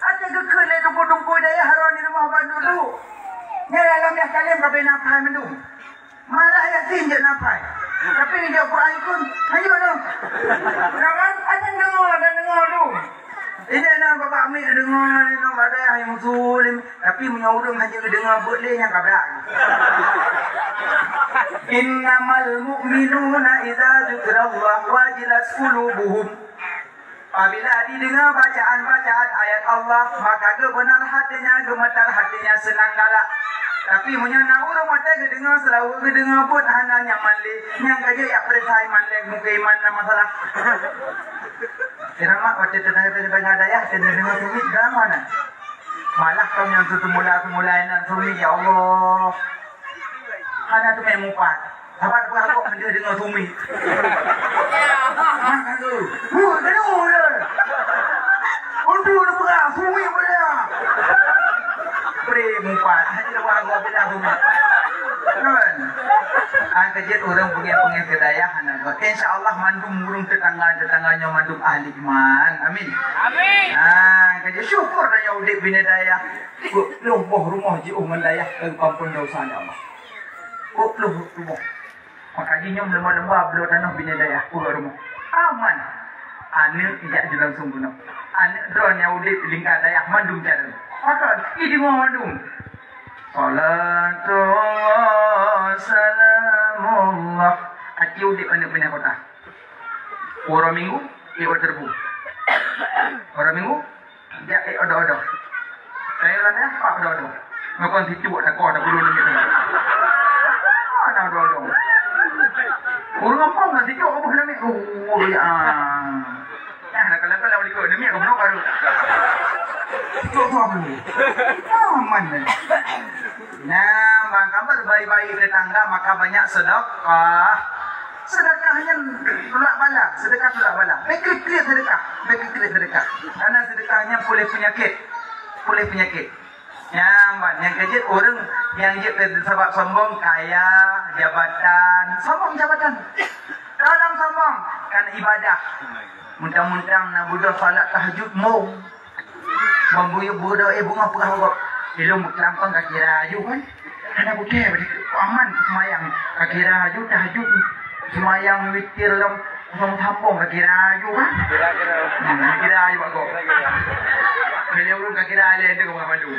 Ada kekal le tunggu daya haron di rumah abang dulu. Ni dalam dah kalian berapa nafai mendung. Malah yakin je nafai. Tapi ni dia Quran pun hayo tu. Jangan ada dengar tu. Ini nak bapak ambil dengar ni nak ada yang muslim tapi menyuruh hanya dengar boleh yang kabrak. Innamal mu'minuna idza dzikrallah wajilat qulubuhum. Apabila didengar bacaan-bacaan ayat Allah maka benar hatinya, gemetar hatinya, senang galak. Tapi punya nak orang mata kedengar selalu kedengar pun hanya nyaman le. Yang kerja ya percaya iman le muka iman nama masalah. Kiramak waktu tetangga daya dengar sumi dalam mana? Malah kau yang semula yang sumi ya Allah. Hanya tu memang mupat. Sahabat aku mendengar dengar sumi. Mana tu? Dengar le. Untuk berapa sumi boleh? Mupat hanya warga beda rumah. Kan? Angkat orang punya kedayahan. Insya-Allah mandum murung tetangganya mandum ahli iman. Amin. Amin. Angkat syukur dah yang udik bina daya. Lumpuh rumah ji uman daya ke kampung dosa Allah. Lumpuh rumah. Maka jinya lemah-lemah belum tanah bina daya pulang rumah. Aman. Anak tidak jalan sungguh. Anak drone yang udik lingkar daya mandum jalan. Maka ini mandum. Salatullah salam Atiu di pandai punya kota. Orang minggu, terbu. Orang minggu, dia odo-odo. Saya orangnya apa odo-odo? Ngakon situ buat nak ada bulu ni. Ada odo-odo. Orang apa nggak situ apa nama? Oh ya. Nah kalau ikut demi aku nak baru. Itu apa ni? Aman ni. Nah, bang kabar baik-baik tetangga maka banyak sedekah. Sedekahnya tolak bala, sedekah tolak bala. Baik-baik sedekah. Karena sedekahnya boleh penyakit. Yang kejut orang yang sebab sombong kaya, jabatan, sombong jabatan. Dalam sombong kan ibadah. Muntang-muntang nak budak salat tahajud mau. Membuyu budak bunga pegah kok. Ilmu kelampang kaki raju kan. Ada budak aman semayang kaki raju tahajud. Semayang witir dalam sambung kaki raju kan. Kaki raju kok. Kalau orang kaki raju itu kau malu.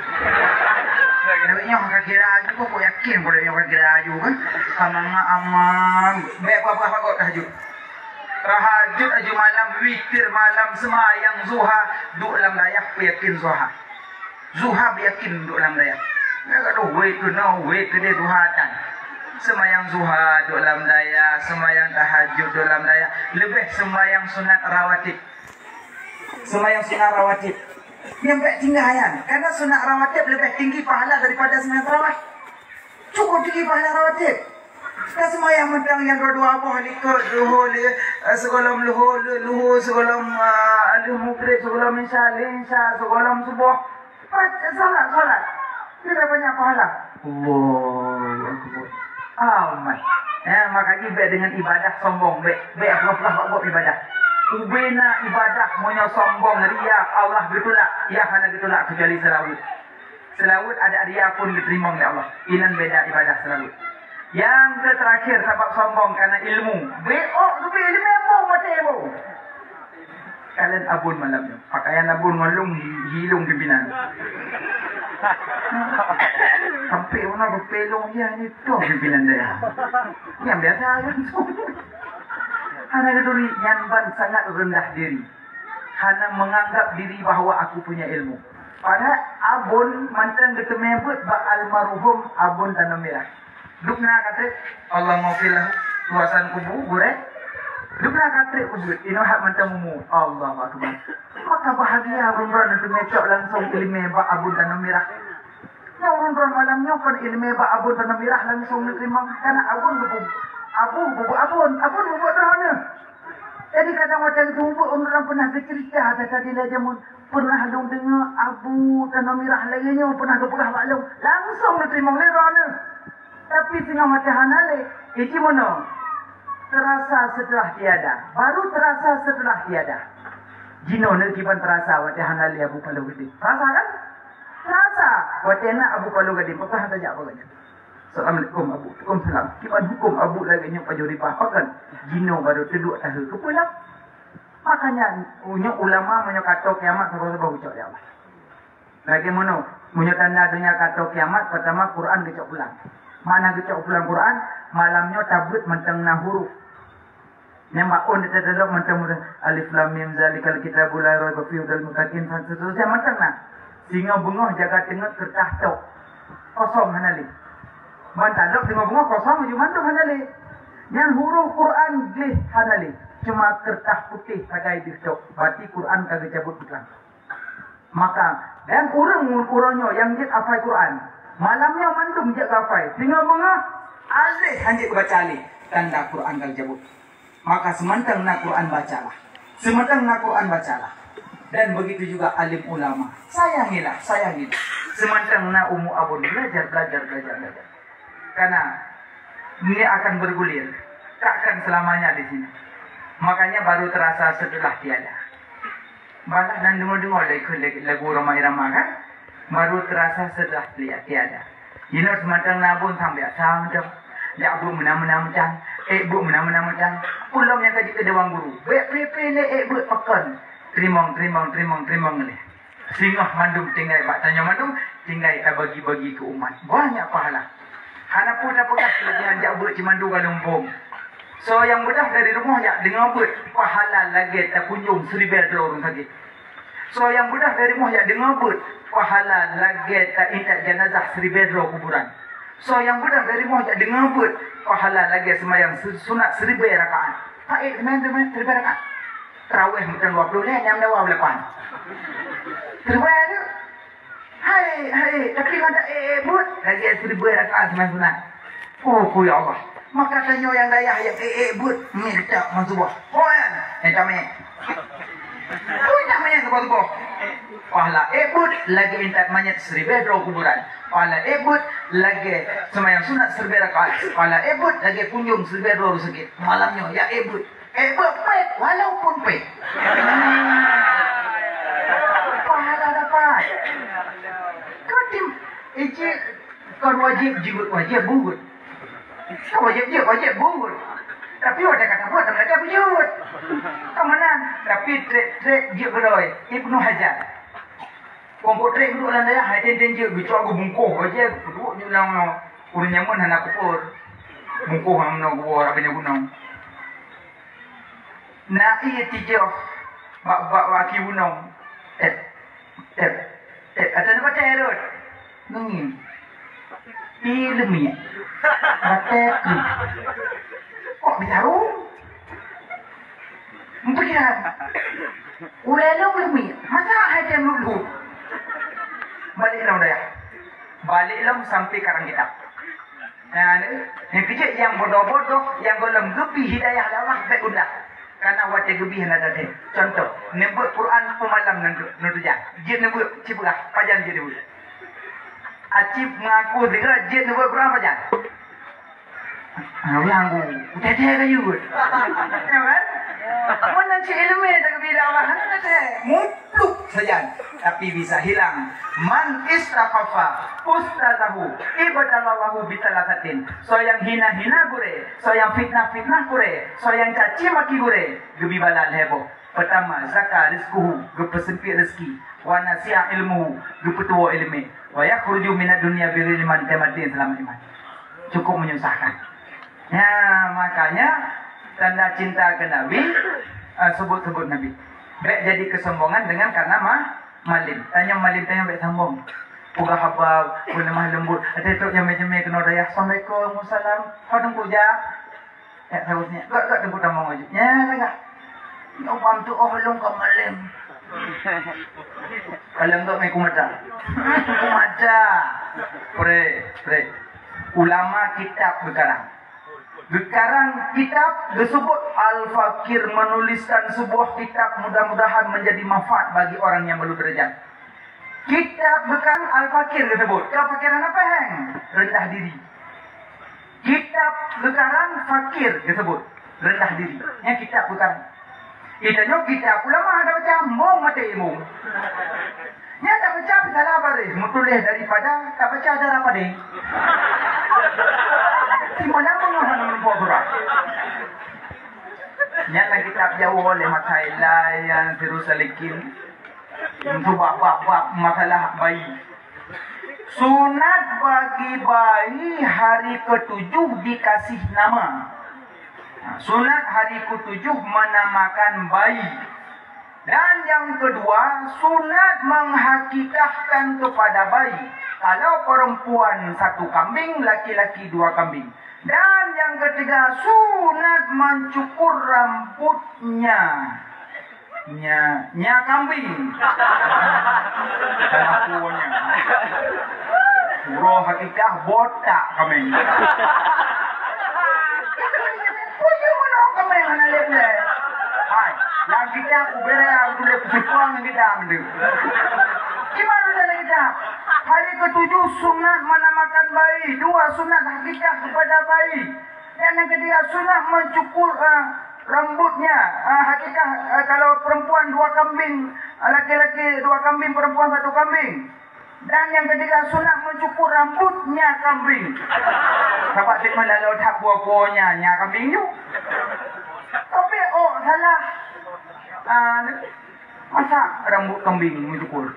Kalau yang kaki raju kau yakin boleh yang kaki raju kan. Sama aman. Baik apa kau tahajud. Tahajud aja malam, witir malam, semayang zuha, duk dalam dayak yakin zuha. Zuha yakin duk dalam dayak. Enggak ada way to dia duhatan. Semayang zuha duk dalam dayak, semayang tahajud duk dalam dayak, lebih semayang sunat rawatib. Yang baik tinggalan, karena sunat rawatib lebih tinggi pahala daripada sunat rawat. Cukup tinggi pahala rawatib. Dan semua yang mentang yang dua apa likut luhur segolam luhur segolam mukrib segolam insya segolam subuh salat lebih banyak pahala. Allahu Akbar. Aman. Makanya baik dengan ibadah sombong baik apa buat ibadah. Ubena ibadah monya sombong ria Allah getulak ya hana getulak kecuali selawut ada ria pun diterima oleh Allah. Inan beda ibadah selawut. Yang terakhir sebab sombong karena ilmu. Lebih ilmu apa mata ilmu? Kalian abun malamnya. Pakaian abun ngelung hilung pimpinan. Sampai mana berpelong dia ni tu pimpinan dia. Yang biasa kan. Hana keduri nyanban sangat rendah diri. Hana menganggap diri bahawa aku punya ilmu. Padahal abun mantan ketemebut almarhum abun Tanah Merah. Dukna kata Allah maghfirlah luasan kubur Dukna kata ubud ino hak mantamumu Allah akbar. Maka bahagia rumran untuk mecok langsung ilmu ba abun Tanah Merah. Ya rumran malamnya pun ilmu ba abun Tanah Merah langsung diterima karena abun bubu terana. Jadi kadang macam tu orang pernah bercerita tadi lah jamun pernah dong dengar abu Tanah Merah lainnya pernah kepegah maklum langsung diterima oleh rana. Tapi tengah mata hanale, itu mana? Terasa setelah tiada. Baru terasa setelah tiada. Jino nerkiban terasa wate hanale abu palu gede. Terasa kan? Terasa. Wate nak abu palu gede. Pakah saja apa gede. Assalamualaikum abu. Waalaikumsalam. Kiban hukum abu lagi nyok pajuri pahakan. Jino baru teduk tahu kepulang. Makanya ulama menyok kato kiamat sebab ucap dia Allah. Lagi mana? Menyok tanda dunia kato kiamat pertama Quran kecok pulang. Mana kecok pulang Quran malamnya tabut mentang huruf. Yang makun dia terdapat mentang alif lam mim zalikal kitabul la raiba fihi hudal muttaqin seterusnya mentang singa bengah jaga tengok kertas tok kosong hanali. Mantadok singa bengah kosong je mantuk hanali. Yang huruf Quran glih hanali. Cuma kertas putih pakai di tok. Berarti Quran kagak cabut pulang. Maka dan urangnya yang jid hafal Quran. Malamnya mandum je kafai. Tinggal bengah alih hanjit baca alih. Tanda Quran kal jabut. Maka semantang nak Quran bacalah. Dan begitu juga alim ulama. Sayangilah. Semantang nak umu abun belajar. Karena ini akan bergulir. Takkan selamanya di sini. Makanya baru terasa setelah tiada. Balah dan dengar lagu ramai-ramai kan? Baru terasa setelah tiada. Ini semacam nabun sampai asam macam. Ya bu menang macam. Bu menang macam. Ulam yang tadi ke dewan guru. Bek bu pakan. Terimong ni. Singah mandum tinggal pak tanya mandum tinggal bagi ke umat. Banyak pahala. Hana pun dah pegang kelebihan jak bu cimandu kalumpung. So yang bedah dari rumah ya dengan bet pahala lagi tak kunjung 1,000 orang sakit. So yang bedah dari rumah ya dengan bet pahala lagi tak intak jenazah 1,000 kuburan. So yang bedah dari rumah ya dengan bet pahala lagi semayang sunat 1,000 rakaat. Baik teman-teman 1,000 rakaat. Tarawih macam 20 ni yang dah 8. Terawih tu. Hai, tapi ada but lagi 1,000 rakaat semayang sunat. Oh ya Allah. Maka tanya yang daya yang but ni tak masuk. Oh kan? Macam ni. Oh tak mayat tu. Pahala but lagi intak mayat 1,000 kuburan. Pahala but lagi semayang sunat 1,000 rakaat. Pahala but lagi kunjung 1,000 rezeki. Malamnya ya but pet walaupun pet. Pahala dapat. Kau tim kau wajib bungut. Kau wajib bungut. Tapi ada kata buat mereka bungut. Kemana? Tapi trek je beroi. Ibnu Hajar. Kompok trek duduk dalam daya hai ten je bicara aku bungkuh aja duduk je nang urang nyaman anak kupur. Bungkuh ham no gua apa nya gunung. Na iya tijo bak waki gunung. Ada apa terus? Nungin. Ilmi. Batek. Kok bicara? Mungkin ulelong ilmi. Masa ada lulu? Balik lang dah. Balik lang sampai karang kitab. Yang kecil yang bodoh-bodoh, yang golem gebi hidayah Allah baik udah. Karena wajah gebi hendak ada. Contoh, nebut Quran pemalam nanti jah. Dia nebut ciplah, pajan dia nebut. Acip mengaku juga dia nebut Quran pajan. Yang aku, udah kayu. Ya kan? Mana cik ilmu tak bila Allah ada mutluk saja tapi bisa hilang. Man istakhafa ustazahu ibadallahu bitalatatin. So yang hina-hina gure, so yang fitnah-fitnah gure, so yang caci maki gure, gebi balal heboh. Pertama, zakar rizquhu, gepesempit rezeki. Wa nasi'a ilmuhu, gepetua ilmi. Wa yakhruju minad dunya bi ilman tamatin selama iman. Cukup menyusahkan. Ya, makanya tanda cinta ke Nabi sebut-sebut Nabi. Baik jadi kesombongan dengan karena malim. Tanya baik sambung. Uga habab, lemah lembut. Ada tu yang jeme kena daya. Assalamualaikum, wassalam. Hadung puja. Ya harusnya. Gak tembut tamang wajib. Ya lagak. Nyobam tu lung ke malim. Kalau enggak mai kumada. Kumada. Pre. Ulama kitab bekarang. Sekarang kitab disebut Al-Fakir menuliskan sebuah kitab mudah-mudahan menjadi manfaat bagi orang yang belum derajat. Kitab bekan Al-Fakir disebut. Kefakiran apa hang? Rendah diri. Kitab bekarang fakir disebut. Rendah diri. Yang kitab bekan. Itanya kitab ulama ada baca mong mati mong. Nya tak baca salah apa deh? Mutulis daripada tak baca ada apa deh? Simana mengahan membuat surah. Nyata kitab jauh oleh masalah yang terus selikin untuk bab masalah bayi. Sunat bagi bayi hari ke-7 dikasih nama. Sunat hari ke-7 menamakan bayi. Dan yang kedua, sunat menghakikahkan kepada bayi. Kalau perempuan 1 kambing, laki-laki 2 kambing. Dan yang ketiga, sunat mencukur rambutnya. Nya kambing. Dan akunya. Puro hakikah botak kambing. Kambing mana lele? Hai, yang kita kubera dulu pusipang kita mendu. Gimana cara kita? Hari ke-7 sunat menamakan bayi, 2 sunat hakikah kepada bayi, dan yang ketiga sunat mencukur rambutnya. Hakikah kalau perempuan 2 kambing, laki-laki 2 kambing, perempuan 1 kambing. Dan yang ketiga sunat mencukur rambutnya kambing. Dapat tik malah tak buah-buahnya nya kambing tu. Tapi salah. Masa rambut kambing mencukur?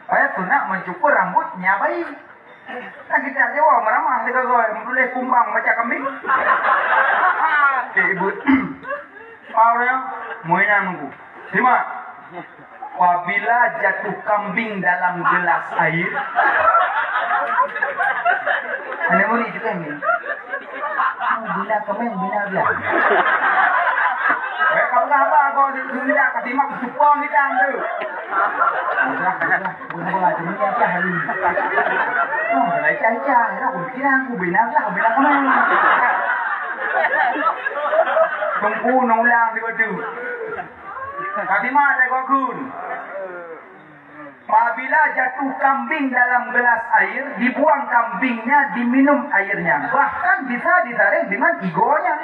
Saya sunat mencukur rambutnya bayi. Kan kita jawab meramah juga kau, boleh kumbang macam kambing. Ibu Moinanku. Terima. Apabila jatuh kambing dalam gelas air. Ada murid juga ni. Bina kambing, bina dia. Kamu apa? Kau tidak ketima kupon kita tu. Bukan cuma ni apa hari. Oh, dah cai-cai. Aku kira aku bina lah, bina kambing. Tunggu nulang di batu. Ketima ada kau kun. Apabila jatuh kambing dalam gelas air, dibuang kambingnya, diminum airnya. Bahkan bisa ditarik dengan igonya.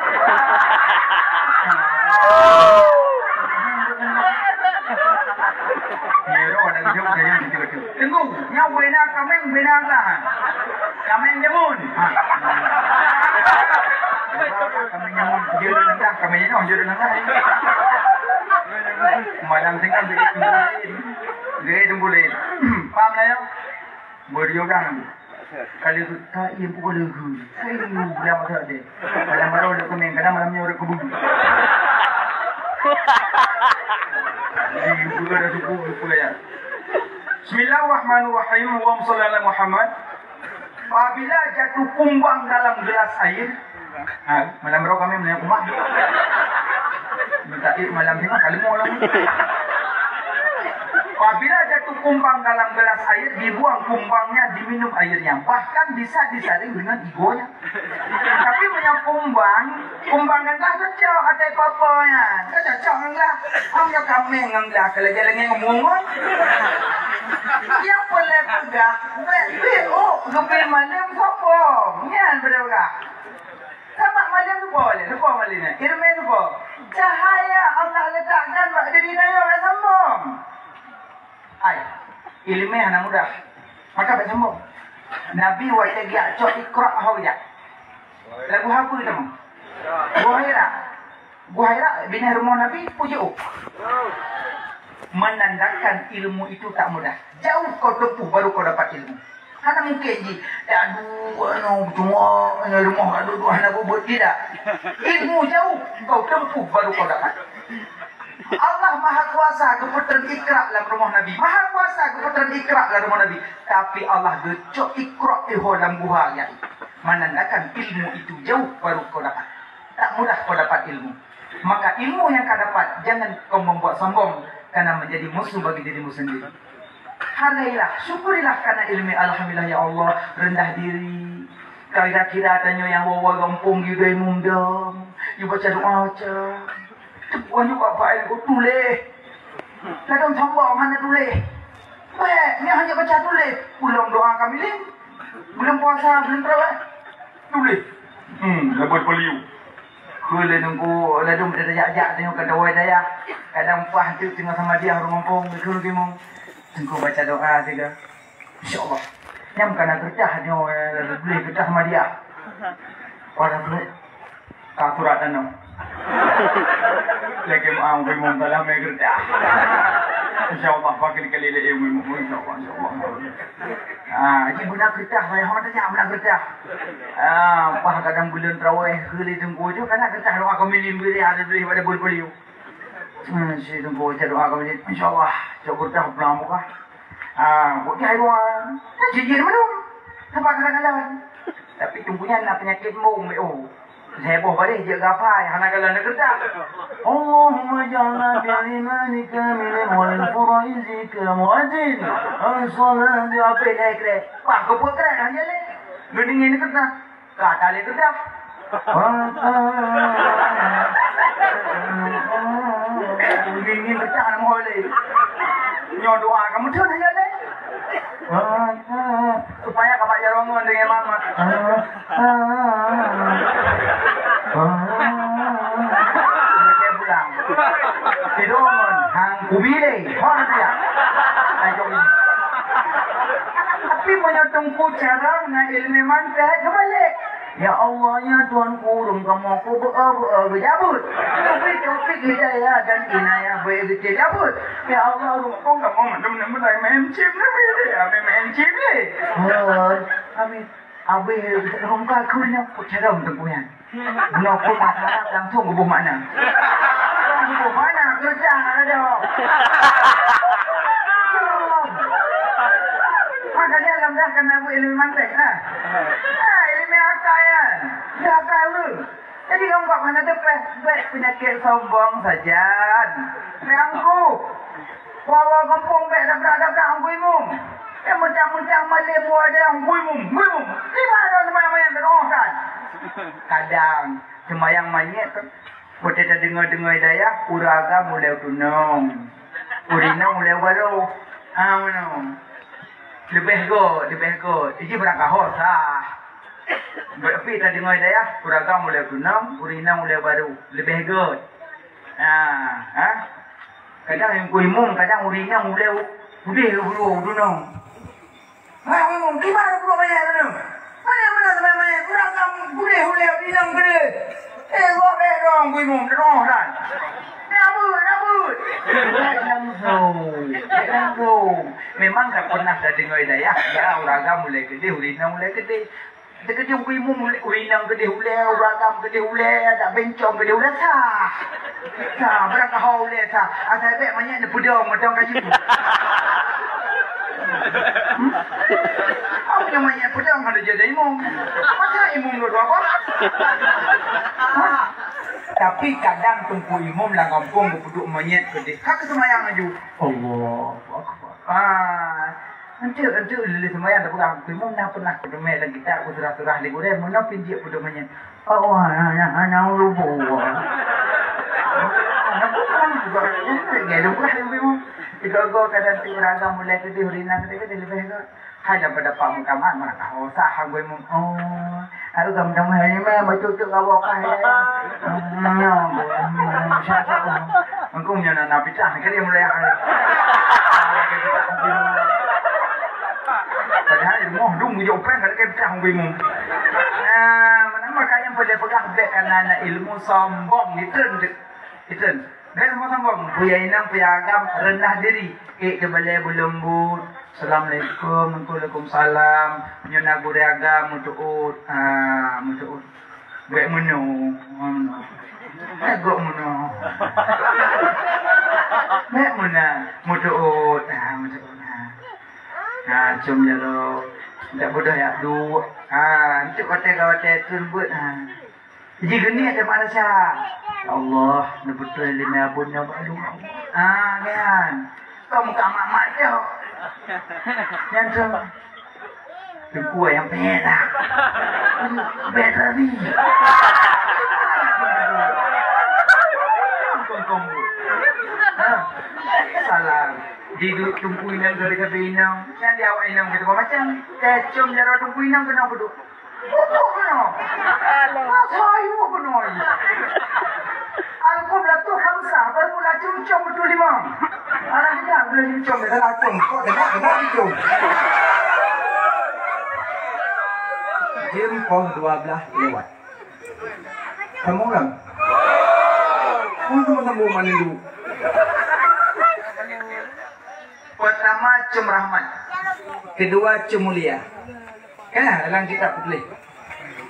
Tunggu, yang bina kambing bina lah. Kambing jamun. Kambing jamun, juru nanglah. Kambing jamun, juru nanglah. Malam tinggal di Gaya tungguin. Paham lah ya? Beriorang. Kalau tu tak ia pukul lagi. Saya bilang masa ada. Kadang baru ada komen, kadang malamnya orang kebun. Jadi juga ada suku pula ya. Bismillahirrahmanirrahim. Allahumma salli ala Muhammad. Apabila jatuh kumbang dalam gelas air, malam baru kami melihat kumbang. Minta malam tengah kali mau lah. Apabila jatuh kumbang dalam gelas air, dibuang kumbangnya, diminum airnya. Bahkan bisa disaring dengan igonya. Tapi punya kumbang kan tak cocok ada apa-apanya. Tak cocok enggak. Amnya kami enggak kalau jalannya ngomong. Yang boleh pegang. Oh, gembel malam sopong. Nyan boleh pegang. Sama malam tu boleh. Lupa malamnya. Irmen tu boleh. Cahaya Allah letakkan pada diri saya orang sambung. Ay, ilmu yang mudah. Maka bersambung. Nabi wajah dia cok ikra hawja. Lagu apa itu mah? Buhaira bina rumah Nabi pujuk. Menandakan ilmu itu tak mudah. Jauh kau tempuh baru kau dapat ilmu. Hana mungkin je. Aduh, cuma rumah aduh anak buat tidak. Ilmu jauh kau tempuh baru kau dapat. Allah Maha Kuasa keputeran Iqra dalam rumah Nabi. Maha Kuasa keputeran Iqra dalam rumah Nabi. Tapi Allah gecok Iqra di dalam buahnya. Menandakan ilmu itu jauh baru kau dapat. Tak mudah kau dapat ilmu. Maka ilmu yang kau dapat jangan kau membuat sombong karena menjadi musuh bagi dirimu sendiri. Hargailah, syukurilah karena ilmu. Alhamdulillah ya Allah, rendah diri. Kira-kira tanya yang wawa gampung juga mundam. You baca doa aja. Bukan juga baik kau tulis. Kadang sambung hanya tulis. Baik, ni hanya baca tulis. Belum doa kami ni. Belum puasa, belum terawih. Tulis. Dapat beliau. Kula nunggu ladung daya tengok ke dawai daya. Kadang puas tu tengok sama dia rumah pong kulu kimong. Tengok baca doa juga. Insya-Allah. Nyam kana kerja dia beli kerja sama dia. Orang tu kasurat anu. Lagi mau bimong dalam kerja. InsyaAllah pakai kali le ilmu insyaAllah ini guna kerja saya orang tanya guna kerja apa kadang bulan terawih kali tunggu je karena kerja doa kami beri ada beri pada bul-bul si tunggu je doa kami insyaAllah coba kerja pulang muka buat dia doa jijir mana apa kadang-kadang tapi tunggunya nak penyakit mau heboh balik je gapai hana kalau nak kerja Allahumma ja'alna bi'imanika min wal furaizika mu'adin as-salat di apa naik re pak ko keren aja le gending ini kerja kata le kerja gending kerja nak boleh nyo doa kamu tu aja le supaya kapak jarongon dengan mama dia pulang tidur hang kubile orang dia ayo tapi menyatungku cara dengan ilmu manfaat kembali ya Allah ya Tuhan kurung kamu aku berjabut taufik hidayah dan inayah berjabut ya Allah rupong kamu benar-benar mencim nabi dia mencim ni amin Abi rumah kuliah cara untuk punya. Nak pun masalah langsung gubuk mana. aku mana kerja ada. Makanya lamdah kena bu ilmu mantek nah. Ilmu akal dah akal tu. Jadi kamu kat mana tu penyakit sombong saja. Merangku. Bawa kampung bek dah angku imum. Mentang-mentang Malay buat dia angku imum. Di mana semayang-mayang berdoa. Kadang semayang manyet tu. Kita dah dengar-dengar daya, uraga mulai tunong. Urina mulai baru. Mana? Lebih kot. Ini berangkat sah. Berarti dah dengar daya, uraga mulai tunong, urina mulai baru. Lebih kot. Kadang yang kuimum, kadang urina mulai tunong. Kuimum, gimana pula banyak tu? Mana semayang-mayang, uraga mulai urina mulai. Gua dong, gue mau dorong kan. Nabut. Langsung. Memang tak pernah dah dengar daya. Ya, uraga mulai gede, urina mulai gede. Dekat gue mau mulai urina gede, uraga gede, ada bencong gede, sah. Berangkat hau sah. Asal bek banyak ni pudong, macam kat situ. Apa yang banyak pudong ada jadi imum. Macam imum lu apa? Tapi kadang tunggu imum lah kampung duduk monyet gede. Kak semayang aja. Allah Akbar. Nanti lili semayang tak pegang imum dah pernah kedemai dan kita aku surah-surah di gurem mana pinjak duduk monyet. Oh anak lupa. Anak bukan juga. Gede bukan imum. Ikaw kadang ti uraga mulai gede urina gede lebih ke. Hanya pada pak mukaman mana kau sah gue imum. Oh. Aku gambar hari ni macam tu kau bawa kaya. Aku punya anak pecah, kerja mulai hari. Padahal ilmu dum jauh kan kalau kita pecah ilmu. Mana makanya boleh pegang beg karena ilmu sombong itu. Beg sombong, punya inang, punya agam, rendah diri. Kebalai berlembut. Assalamualaikum, Waalaikumsalam. Nyona gure agam mutuut. Beg menu. Gok menu. Beg mena mutuut. Cuma jalo. Tak bodoh ya dua. Itu kata turbut. Jadi gini ada manusia. Allah, betul lima abunnya baru. Kan. Kau muka mak kau. Yang tu. Gua yang perak. Better ni. Kombo. Salah. Di tunggu inang dari kabinang. Yang dia awak inang gitu macam. Kecom jaro tunggu inang kena bodoh. Bodoh kena. Tahu kena. Aku belatuk hamsa, bermula cucung betul lima. Anak kita boleh cucung, kita latung. Kok dengar cucung. Jam 12 lewat. Kamu orang? Kamu temu mana dulu? Pertama cum rahmat, kedua cum mulia. Dalam kitab tulis.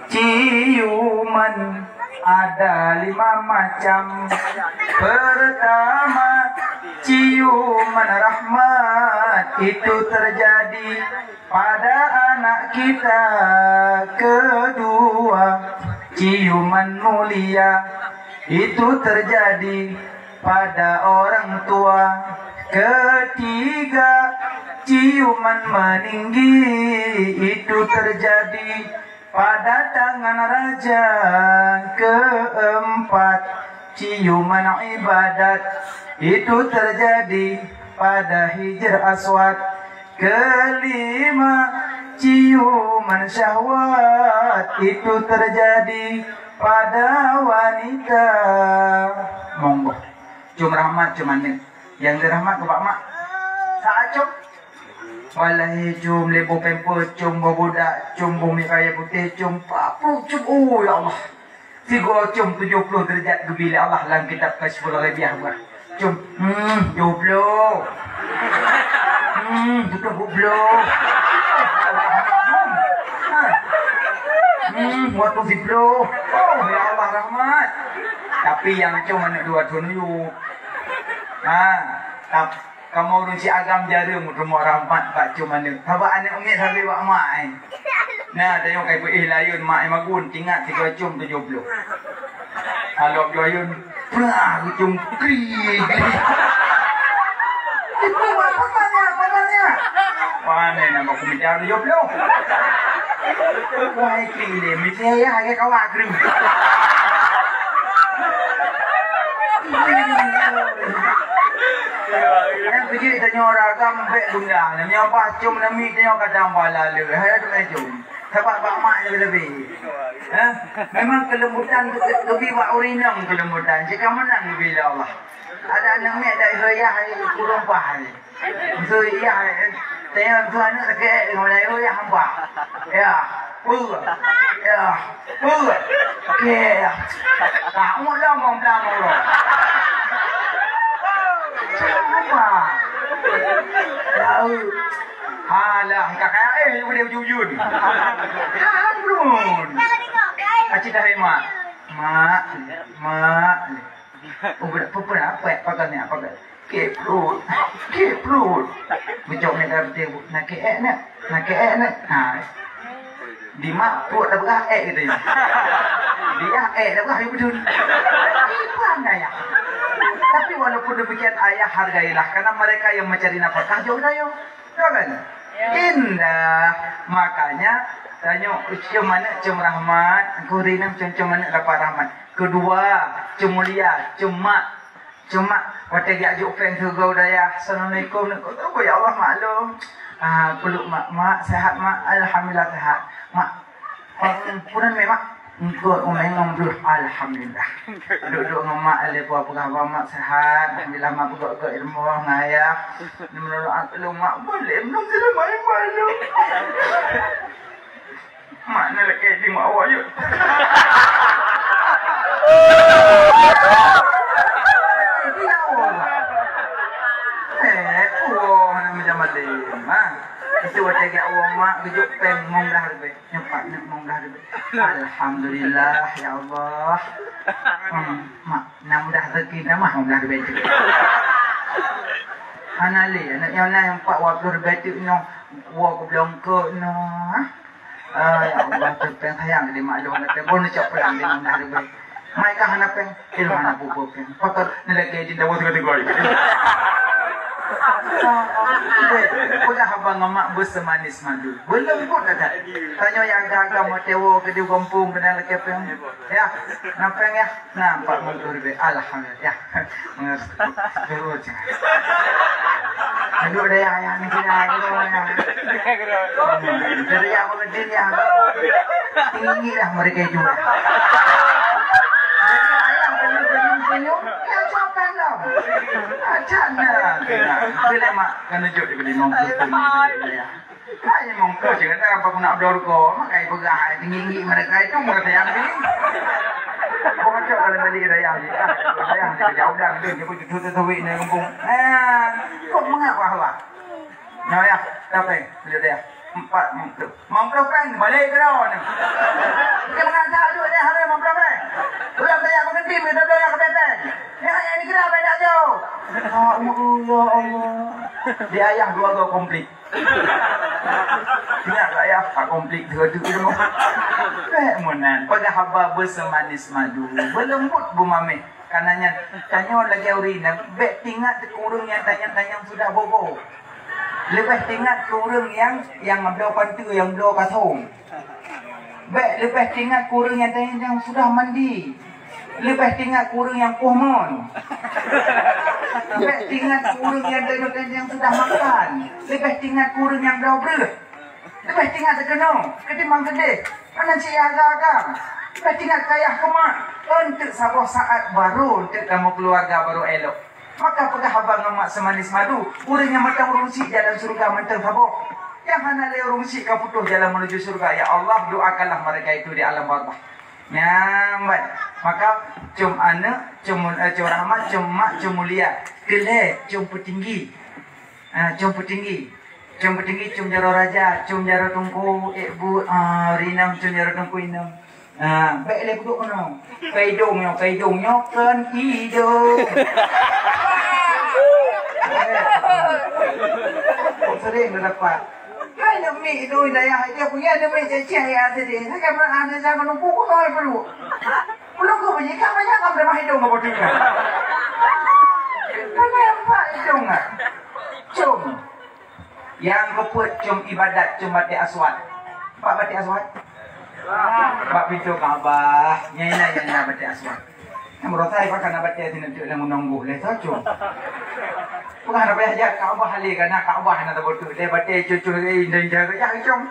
Ciuman ada 5 macam. Pertama, ciuman rahmat itu terjadi pada anak kita. Kedua, ciuman mulia itu terjadi pada orang tua. Ketiga, ciuman meninggi itu terjadi pada tangan raja. Keempat, ciuman ibadat itu terjadi pada Hijr Aswad. Kelima, ciuman syahwat itu terjadi pada wanita. Monggo. Cium rahmat cuman ni. Yang dirahmat ke Pak Mak. Saat cium. Walai cium lebo pemper, cium bobodak, cium bumi kaya putih, cium papu, cium. Oh ya Allah. Tiga cium 70 derajat gebila Allah dalam kitab Kasyful Ghaibiyah buat. Cium. 70. 70. Waktu 10. Oh ya Allah rahmat. Tapi Tapi yang cuma nak dua tunjuk. Kamu urun si agam jarum rumah rahmat pak cuma ni. Apa anak umi sampai pak mak ai. Nah, tengok kai perih layun mak ai magun tinggal 3 jam 70. Kalau joyun pernah cum kri. Itu apa tanya? Mana nama aku minta 70. Wah, kri le, mesti ya ke kawak kri. Yang pergi tanya orang sampai bunda, namanya apa? Cum nami tanya kadang bala le, hai tu macam. Sebab pak mak lebih. Memang kelembutan lebih pak urinang kelembutan. Jika menang bila Allah. Ada anak mek dah saya kurang pahal. So ya, tanya tuan nak ke dengan ya hamba. Ya. Okey. Tak mau dah mau orang. Apa? Tahu. Halah, kakak boleh jujur. Halah belum. Acik dah mak. Mak. Oh, pernah pakai ni apa? Keprut. Macam ni dah dia nak ke nak. Di mak perut dah berah gitu ya. Dia dah berah betul. Pandai ya. Tapi walaupun demikian ayah hargailah karena mereka yang mencari nafkah jauh dah yo. Kan? Indah. Makanya tanya cum mana cum rahmat, kurinam cum mana dapat rahmat. Kedua, cum mulia, cuma waktu dia ajuk friend tu kau daya. Assalamualaikum. Kau ya Allah maklum. Peluk mak sehat mak, alhamdulillah sehat. Mak punan memang engkau ngomong dulu alhamdulillah. Duduk dengan mak apa mak sehat, alhamdulillah mak buka ilmu ngayah. Menurut aku mak boleh belum sudah malu. Mak nak lagi tengok awak yuk. Macam mana? Itu wajah dia awak mak kejuk pen monglah lebih. Nyepat nak monglah lebih. Alhamdulillah ya Allah. Mak nak mudah rezeki dah mah monglah lebih. Anali anak yang lain 40 lebih tu no. Wa ko belum ke no. Ya Allah tu pen sayang dia mak long pen pun cak pelang dia monglah lebih. Mai ka hana pen ilmu bubu pen. Pakar nilai di dalam kategori. Pernah abang mak bersemanis madu. Belum pun dah. Tanya yang agak mau tewo ke di kampung kena lagi peng. Ya, nampang ya. Nampak mundur be. Alhamdulillah. Ya. Terus. Aduh dah yang ni kena gitu ya. Dari yang begini ya. Tinggi dah mereka juga. Jadi ayam senyum. Yang sampai dah. Acana. Bila mak kena juk di beli nongkrong tu ya. Hanya nongkrong jangan tak apa nak berdoa, makai pegah tinggi mereka itu mereka yang ni. Kau cakap kalau balik raya ni, raya ni jauh dah tu, dia pun tutup ni kampung. Kau mengapa awak? Ya, apa? Beliau dia. 4 mengprok kan balik ke dah ni. Dia mengata duk dia hari mengprok kan. Ulang saya mengerti betul dia ke betul. Yang ni kena benda jauh. Ya Allah. Dia ayah dua komplit. Ingat ayah komplit dua tu. Menan pada haba bersemanis madu. Berlembut bu mami. Kananya tanya lagi urina. Bek tinggal kurung yang tanya sudah bobo. Lepas tinggal kurung yang belau pantu yang belau kasong. Lepas tinggal kurung yang sudah mandi. Lepas tinggal kurung yang pohon. Lepas tinggal kurung yang sudah makan. Lepas tinggal kurung yang belau beruh. Lepas tinggal terkenal. Ketimbang gede. Mana cik agak-agak. Lepas tinggal kayah kemak. Untuk sebuah saat baru. Untuk kamu keluarga baru elok. Maka pegah abang mak semanis madu. Urangnya matang rungsik jalan surga matang habuk. Yang hana le rungsik kau putuh jalan menuju surga. Ya Allah doakanlah mereka itu di alam barzah. Nyambat. Maka cum ana, cum rahmat, cum mak, cum mulia. Kele, cum petinggi. Cum petinggi. Cum jaro raja, cum jaro tungku, ibu, rinam, cum jaro tungku inam. Baik le duduk kono. Peidungnya kan hidung. Sering dapat. Hai demi itu daya dia punya demi cecaya tadi. Saya kan ada jangan nunggu kau perlu. Belum kau punya kan banyak kan dah hidung kau betul kan. Kenapa hidung ah? Cum. Yang keput cum ibadat cum batik aswad. Pak batik aswad. Pak pintu Kaabah. Nyai batik aswad. Menurut saya pak kan batik tidak tidak menunggu le tu. Bukan apa yang Kaabah halik karena Kaabah nak betul. Dia batik cucu dan jaga yang cum.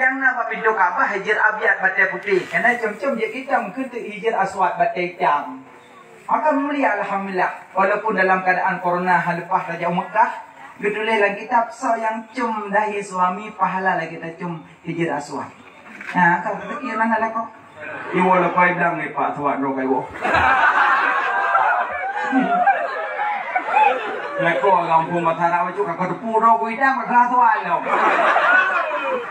Yang nak pintu Kaabah hijir abiat batik putih. Karena cum dia kita mungkin hijir aswad batik hitam. Maka mulia alhamdulillah. Walaupun dalam keadaan corona lepas Raja Mekah, getulah kitab so yang cum dahi suami pahala lagi kita cum hijir aswad. Nah, kalau kita kira mana lah kok? Iwo lah kau bilang ni Pak Tuan rogai wo. Leko kampung Matara macam kau tu puro kau idam kerana Tuan lo.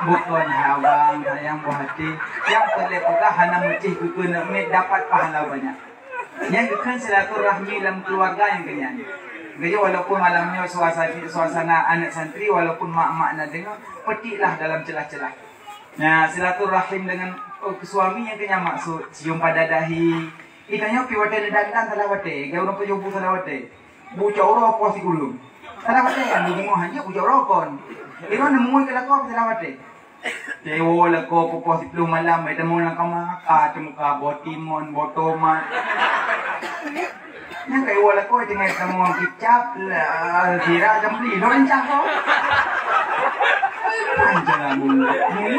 Bukan hawang sayang buah hati. Yang terlepas hana mecih kena dapat pahala banyak. Yang bukan silaturahmi dalam keluarga yang kenyang. Jadi walaupun malamnya suasana anak santri, walaupun mak-mak nak dengar, petiklah dalam celah-celah. Nah, silaturahim dengan suami yang kenyang maksud cium pada dahi. Itanya piwate dandan salah wate, gaya orang pejubu salah wate. Buca orang apa si gulung. Salah wate yang bungo hanya buca orang kon. Iro nemu ke lako salah wate. Dewo lako popo si plum malam, ada mau nak kamaka, cemuka botimon, botoman. Yang kayak wala ko dengan semua kicap lah, kira jempli, loncang kau. Jangan mulu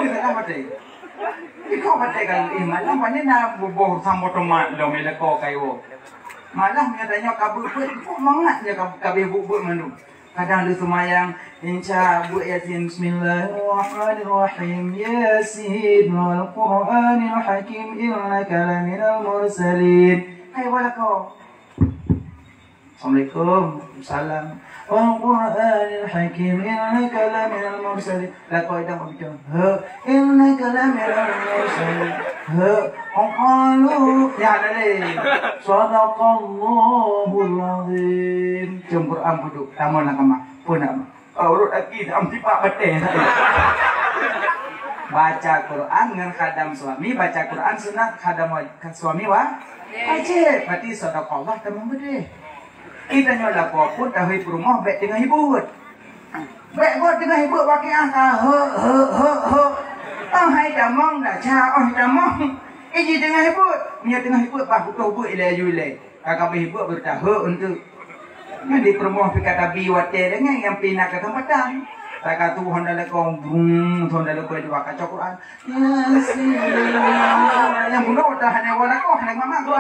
saya mati. Ikaw mati kan? Malam mana nak bubuh sama tomat lo melako kayo. Malam katanya kabur kok mangat je kabeh bubuk manu. Kadang dia semayang insya bu yasin bismillahirrahmanirrahim yasin wal qur'anil hakim innaka laminal mursalin. Kayo wala ko. Assalamualaikum. Salam. Wal Qur'anil Hakim innaka laminal mursalin. La kau dah macam innaka laminal mursalin. Qalu ya dalil. Sadaqallahul azim. Jom Quran duduk. Tamu nak kama. Pun nak. Urut lagi am tipak betul. Baca Quran dengan khadam suami, baca Quran sunat khadam suami wajib. Berarti sadaqallah tamam betul. Kita nyola pun dah hidup rumah baik tengah hibut. Baik buat tengah hibut pakai angka hai damang dah cha damang. Iji tengah hibut. Nia tengah hibut bah butuh hibut ilai julai. Kakak hibut bertah untuk. Ngadi rumah pikata biwate dengan yang pindah ke tempatan. Taka Tuhan dalam kau Tuhan dalam kau dua kaca Quran. Yang bunuh dah hanya wala kau hanya mama kau.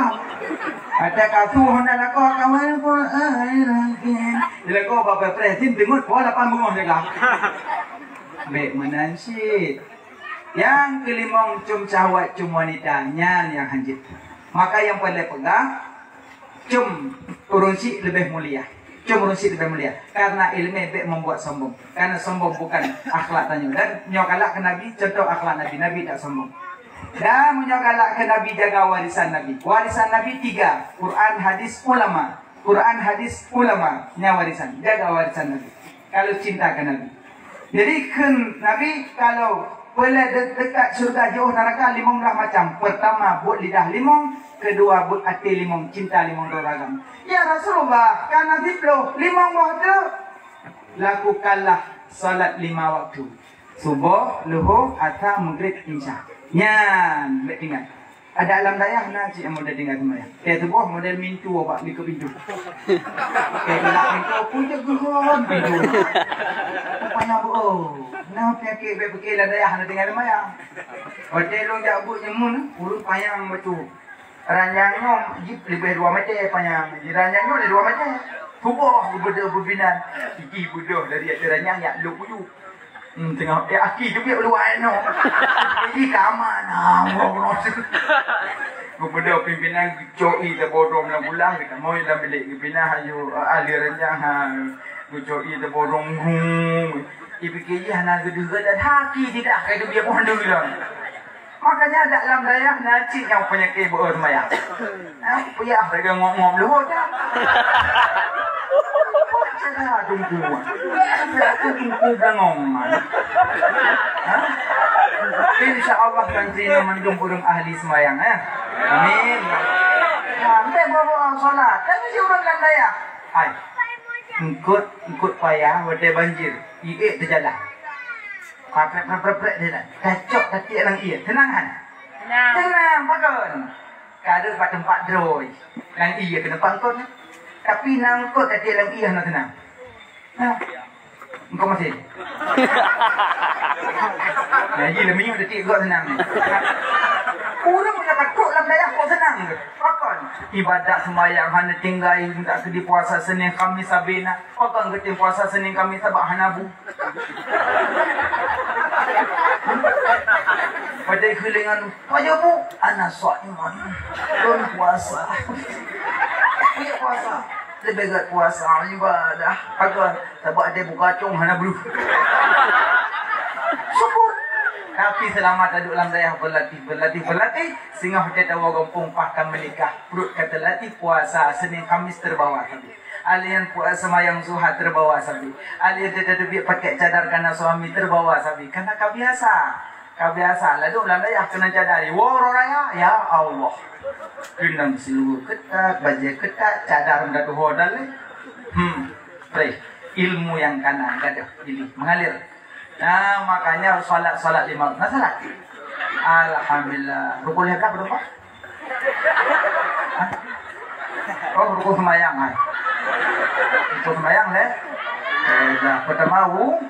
Taka Tuhan dalam kau kawan Quran. Dalam kau bapa presiden dengut kau lapan bunga jaga. Baik menansi. Yang kelima cum cawat cum wanitanya yang hanjit. Maka yang paling pegang cum urunsi lebih mulia. Cuma rusi lebih mulia karena ilmu baik membuat sombong. Karena sombong bukan akhlak tanya. Dan nyokalak ke Nabi contoh akhlak Nabi. Nabi tak sombong. Dan menyokalak ke Nabi jaga warisan Nabi. Warisan Nabi 3. Quran, hadis, ulama. Quran, hadis, ulama. Nya warisan. Jaga warisan Nabi. Kalau cinta ke Nabi. Jadi kan Nabi kalau boleh dekat surga jauh neraka limong dah macam. Pertama buat lidah limong. Kedua buat hati limong. Cinta limong doragam. Ya Rasulullah, karena diplo 5 waktu, lakukanlah salat 5 waktu. Subuh, luhur, asar, maghrib, isya. Nyan, boleh tinggal. Ada alam dayah nanti yang mudah tinggal semua. Kayak subuh model mintu awak di pintu. Kayak nak pintu punya guyon pintu. Apa yang bu? Nah, penyakit berkelan dayah nak tinggal semua. Hotel long jak bu nyemun, urut payang betul. Ranjangnya lebih 2 meter panjang. Ranjangnya lebih 2 meter. Tubuh berbinan. Gigi budoh dari atas ranjang yang lu puju. Tengah aki juga luar no. Jadi kamar ngomong. Budoh pimpinan coi terbodong nak pulang kita mau dalam bilik pimpinan ayo ahli ranjang coi terbodong. Ipikir nak gedung dan haki tidak kayak dia pun dulu. Makanya dalam daya nacik yang penyakit bermaya. Payah mereka ngom-ngom luar dah. Saya tunggu. Saya tunggu belangong. Insya Allah nanti menjumpa dengan ahli semayang. Amin. Sampai bawa solat. Kan mesti orang dalam daya. Hai. Ikut payah wadai banjir. Iik terjalan. Prep dia dah. Kacok kaki orang ia. Tenang kan? Tenang pakai. Kada pada tempat droi. Orang ia kena pangkut. Tapi nangkut kaki orang ia nak tenang. Engkau masih. Nah, ia lebih detik kau tenang ni. Orang punya patuk dalam daya kau senang ke? Pakai. Ibadat semayang hana tinggal tak ke di puasa Senin Khamis Sabina. Pakai ke puasa Senin Khamis Sabak Hanabu. Pada kelingan, "Paya bu, anak soiman, don puasa, punya puasa, lebih gat puasa ibadah, agar sebab ada buka cung hana bulu." Syukur. Tapi selamat duduk dalam daya berlatih, sehingga kita tahu gampung pakam menikah. Perut kata latih puasa Senin Khamis terbawa sabi. Alian puasa mayang zuhad terbawa sabi. Alian tidak pakai cadar karena suami terbawa sabi. Karena kebiasaan lah tu dalam daya kena cadari. Woro raya, ya Allah. Kendang seluruh ketat, baju ketat, cadar mendatuk hodal. Baik, ilmu yang kanan kada pilih mengalir. Nah, makanya salat 5 waktu. Nah, salat. Alhamdulillah. Rukun lekap berapa? Oh, rukun semayang. Rukun semayang leh. Dah pertama mubul.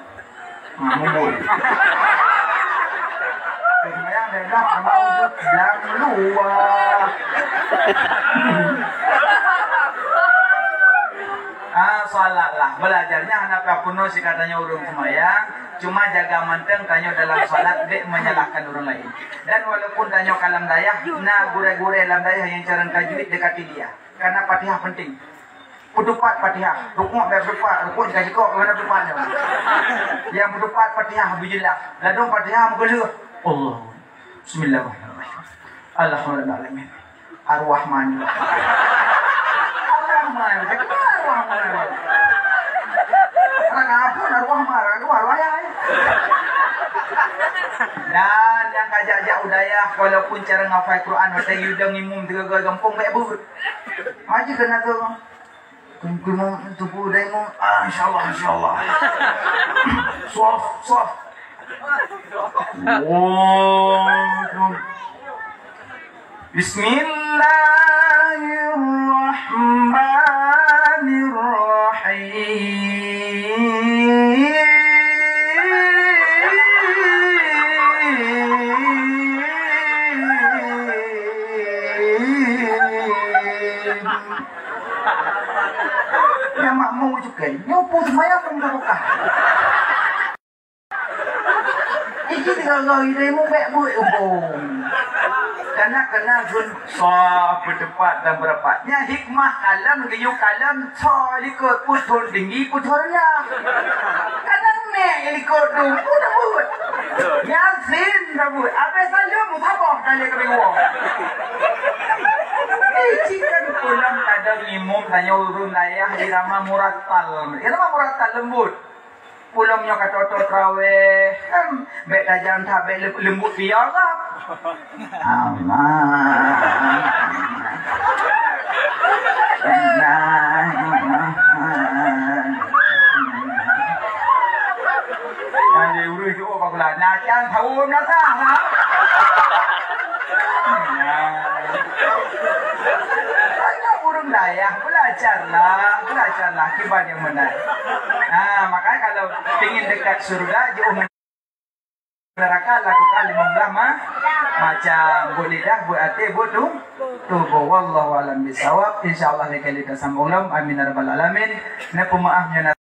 Rukun semayang dah pertama belang luar. Salat lah. Belajarnya anak kapuno si katanya urung semayang. Cuma jaga manteng tanya dalam salat dek menyalahkan orang lain. Dan walaupun tanya kalam dayah, nah gure-gure dalam dayah yang cara tajwid dekati dia. Karena Fatihah penting. Putupat Fatihah, rukuk berdepat, rukuk kasih kok mana berdepannya. Yang berdepat Fatihah bijilah. Ladung Fatihah mengelu. Allah. Bismillahirrahmanirrahim. Alhamdulillah. Ar-Rahman. Ar-Rahman. Ar-Rahman. Ngapun Ar-Rahman, Ar-Rahman. Dan yang kajak-jak udaya walaupun cara ngafal Quran wata yudang imum tiga gampung baik but. Haji kena tu. Kumkum tubuh daimu. Insyaallah. Sof. Bismillahirrahmanirrahim. Ya mak mau juga, nyopo semayang pun buka. Iki tinggal ide mu baik buat ubung. Karena sun soal berdepat dan berapatnya hikmah kalam liu kalam soal ikut putur tinggi puturnya. Kadang nek ikut dumpu dah buat. Yasin dah buat. Apa saja mutabah kali kedua. Cikan pulang kadang imum tanya urun ayah irama murattal. Irama murattal lembut. Pulangnya kata traweh. Baik kajian tak baik lembut biar tak. Yang dia urus tu apa pula? Nacan tahu nak tak? Urung dayah belajarlah kibat yang benar. Makanya kalau ingin dekat surga jauh neraka lakukan 15 macam boleh dah buat hati buat tubuh. Wallahu alam bisawab. Insyaallah kita sambung lam. Amin ya rabbal alamin. Na pemaafnya